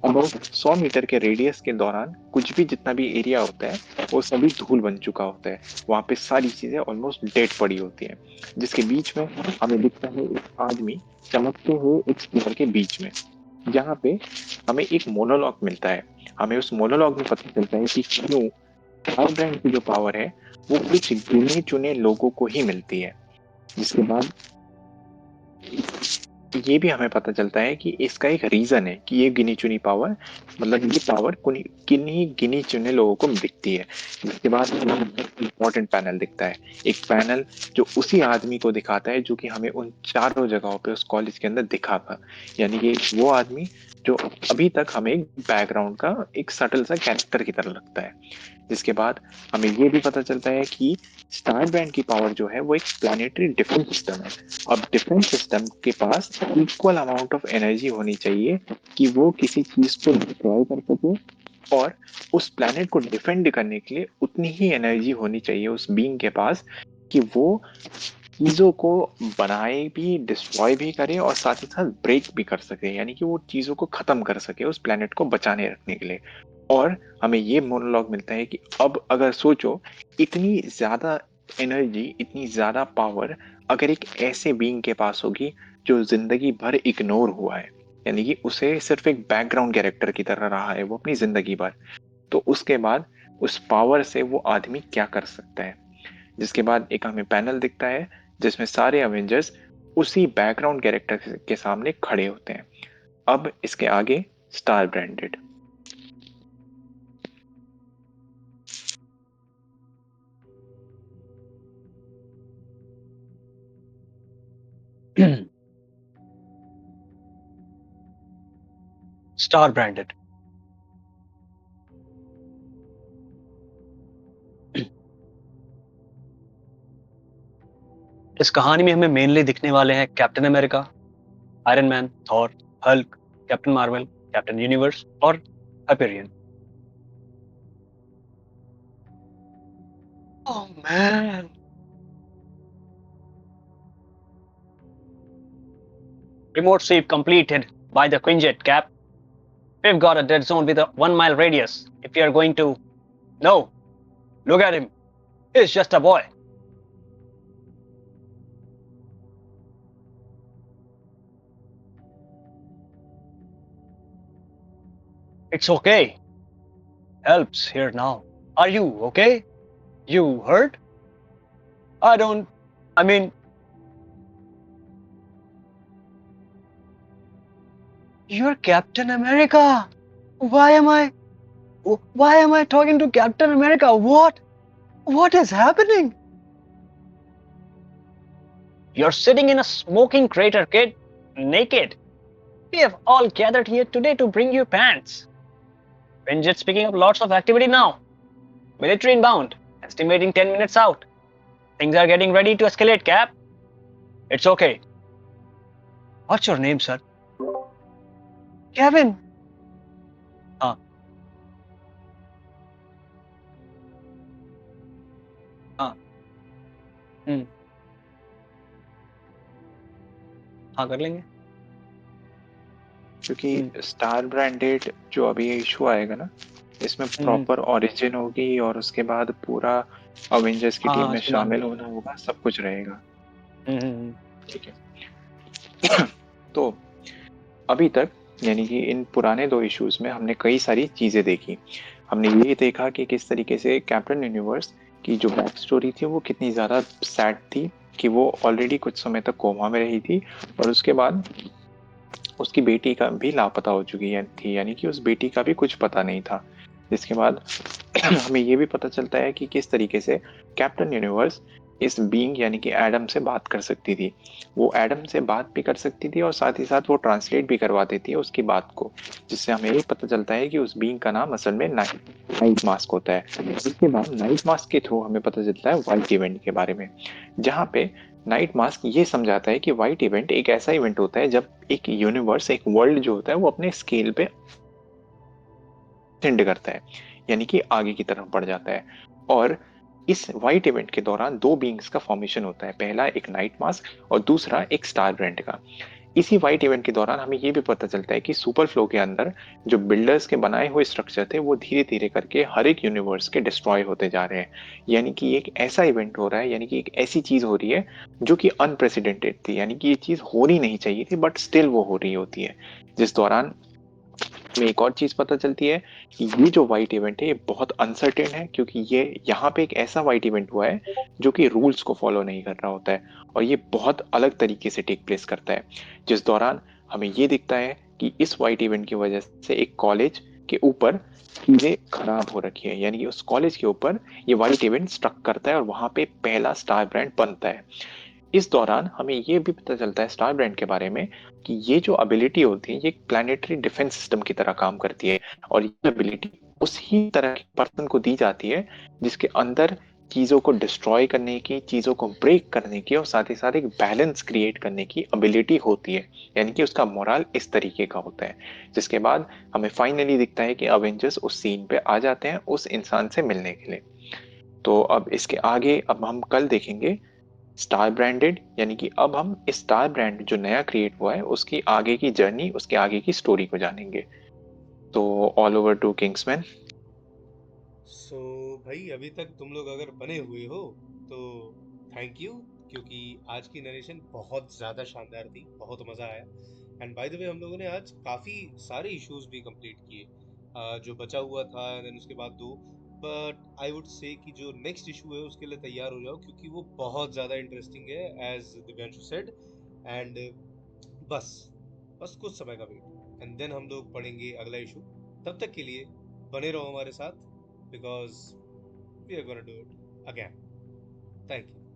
अबाउट 100 मीटर के रेडियस के दौरान कुछ भी जितना भी एरिया होता है वो सभी धूल बन चुका होता है। वहां पे सारी चीजें ऑलमोस्ट डेड पड़ी होती हैं। जिसके बीच में हमें दिखता है एक आदमी चमकते हुए एक स्पीकर के बीच में, जहाँ पे हमें एक मोनोलॉग मिलता है। हमें उस मोनोलॉग में पता चलता है कि क्यों स्टार ब्रांड की जो पावर है वो कुछ गिने चुने लोगों को ही मिलती है। जिसके बाद ये भी हमें पता चलता है कि इसका एक रीजन है कि ये गिनी चुनी पावर, मतलब ये पावर किन्हीं गिनी चुने लोगों को दिखती है। इसके बाद इंपॉर्टेंट पैनल दिखता है, एक पैनल जो उसी आदमी को दिखाता है जो कि हमें उन चारों जगहों पे उस कॉलेज के अंदर दिखा था। यानी कि वो आदमी जो अभी तक हमें एक बैकग्राउंड का एक सटल सा कैरेक्टर की तरह लगता है। जिसके बाद हमें ये भी पता चलता है कि स्टार बैंड की पावर जो है वो एक प्लानिटरी डिफेंस सिस्टम है। अब डिफेंस सिस्टम के पास इक्वल अमाउंट ऑफ एनर्जी होनी चाहिए कि वो किसी चीज को डिस्ट्रॉय कर सके, और उस प्लैनेट को डिफेंड करने के लिए उतनी ही एनर्जी होनी चाहिए उस बीइंग के पास कि वो चीजों को बनाए भी, डिस्ट्रॉय भी करे और साथ ही साथ ब्रेक भी कर सके। यानी कि वो चीजों को खत्म कर सके उस प्लैनेट को बचाने रखने के लिए। और हमें ये मोनोलॉग मिलता है कि अब अगर सोचो, इतनी ज्यादा एनर्जी, इतनी ज्यादा पावर अगर एक ऐसे बीइंग के पास होगी जो जिंदगी भर इग्नोर हुआ है, यानी कि उसे सिर्फ एक बैकग्राउंड कैरेक्टर की तरह रहा है वो अपनी जिंदगी भर, तो उसके बाद उस पावर से वो आदमी क्या कर सकता है। जिसके बाद एक हमें पैनल दिखता है जिसमें सारे अवेंजर्स उसी बैकग्राउंड कैरेक्टर के सामने खड़े होते हैं। अब इसके आगे स्टार ब्रांडेड। Star branded. इस कहानी में हमें मेनली दिखने वाले हैं captain America, iron man, Thor, Hulk, captain Marvel, captain universe और Hyperion. Oh man. Remote sweep completed by the Quinjet, Cap. We've got a dead zone with a 1 mile radius. If you're going to... No. Look at him. He's just a boy. It's okay. Help's here now. Are you okay? You hurt? I mean, you're Captain America. Why am I talking to Captain America? What is happening? You're sitting in a smoking crater, kid, naked. We have all gathered here today to bring you pants. Quinjet's picking up lots of activity now. Military inbound, estimating 10 minutes out. Things are getting ready to escalate, Cap. It's okay. What's your name, sir? Kevin. हाँ हाँ हाँ कर लेंगे। क्योंकि स्टार ब्रांडेड जो अभी इशू आएगा ना, इसमें प्रॉपर ओरिजिन होगी और उसके बाद पूरा अवेंजर्स की टीम में शामिल होना होगा, सब कुछ रहेगा। ठीक है। तो अभी तक यानी कि इन पुराने 2 इश्यूज में हमने कई सारी चीजें देखी। हमने ये देखा कि किस तरीके से कैप्टन यूनिवर्स की जो बैक स्टोरी थी वो कितनी ज्यादा सैड थी, कि वो ऑलरेडी कुछ समय तक कोमा में रही थी और उसके बाद उसकी बेटी का भी लापता हो चुकी थी, यानी कि उस बेटी का भी कुछ पता नहीं था। जिसके बाद हमें ये भी पता चलता है कि किस तरीके से कैप्टन यूनिवर्स इस बीइंग यानी कि एडम से बात कर सकती थी। वो एडम से बात भी कर सकती थी और साथ ही साथ वो ट्रांसलेट भी करवा देती है उसकी बात को, जिससे हमें ये पता चलता है कि उस बीइंग का नाम असल में नाइट मास्क होता है। इसके बाद नाइट मास्क के थ्रू हमें पता चलता है व्हाइट इवेंट के बारे में, जहाँ पे नाइट मास्क ये समझाता है कि व्हाइट इवेंट एक ऐसा इवेंट होता है जब एक यूनिवर्स, एक वर्ल्ड जो होता है वो अपने स्केल पे एक्सटेंड करता है, यानी कि आगे की तरफ बढ़ जाता है। और इस व्हाइट इवेंट के दौरान दो बीइंग्स का फॉर्मेशन होता है, पहला एक नाइट मास्क और दूसरा एक स्टार ब्रांड का। इसी व्हाइट इवेंट के दौरान हमें ये भी पता चलता है कि सुपर फ्लो के अंदर जो बिल्डर्स के बनाए हुए स्ट्रक्चर थे वो धीरे धीरे करके हर एक यूनिवर्स के डिस्ट्रॉय होते जा रहे हैं। यानी कि एक ऐसा इवेंट हो रहा है, यानी कि एक ऐसी चीज हो रही है जो कि अनप्रेसिडेंटेड थी, यानी कि ये चीज होनी नहीं चाहिए थी बट स्टिल वो हो रही होती है। जिस दौरान में एक और चीज पता चलती है कि ये जो व्हाइट इवेंट है ये बहुत अनसर्टेन है, क्योंकि ये यहाँ पे एक ऐसा व्हाइट इवेंट हुआ है जो कि रूल्स को फॉलो नहीं कर रहा होता है और ये बहुत अलग तरीके से टेक प्लेस करता है। जिस दौरान हमें ये दिखता है कि इस व्हाइट इवेंट की वजह से एक कॉलेज के ऊपर चीजें खराब हो रखी है, यानी कि उस कॉलेज के ऊपर ये व्हाइट इवेंट स्ट्रक करता है और वहां पे पहला स्टार ब्रांड बनता है। इस दौरान हमें ये भी पता चलता है स्टार ब्रांड के बारे में कि ये जो एबिलिटी होती है ये एक प्लानिटरी डिफेंस सिस्टम की तरह काम करती है और ये एबिलिटी उसी तरह के पर्सन को दी जाती है जिसके अंदर चीजों को डिस्ट्रॉय करने की, चीजों को ब्रेक करने की और साथ ही साथ एक बैलेंस क्रिएट करने की एबिलिटी होती है, यानी कि उसका मोरल इस तरीके का होता है। जिसके बाद हमें फाइनली दिखता है कि अवेंजर्स उस सीन पे आ जाते हैं उस इंसान से मिलने के लिए। तो अब इसके आगे अब हम कल देखेंगे स्टार ब्रांडेड, यानी कि अब हम इस स्टार ब्रांड जो नया क्रिएट हुआ है उसकी आगे की जर्नी, उसके आगे की स्टोरी को जानेंगे। तो ऑल ओवर टू किंग्समैन। सो भाई, अभी तक तुम लोग अगर बने हुए हो तो थैंक यू, क्योंकि आज की नरेशन बहुत ज़्यादा शानदार थी, बहुत मज़ा आया। एंड बाय द वे, हम लोगों ने आज काफ़ी सारे इश्यूज भी कंप्लीट किए। जो बचा हुआ था देन उसके बाद दो। बट आई वुड से कि जो नेक्स्ट इशू है उसके लिए तैयार हो जाओ, क्योंकि वो बहुत ज़्यादा इंटरेस्टिंग है, एज दिव्यांशु सेड। एंड बस बस कुछ समय का वेट, एंड देन हम लोग पढ़ेंगे अगला इशू। तब तक के लिए बने रहो हमारे साथ, because we are gonna do it again. Thank you.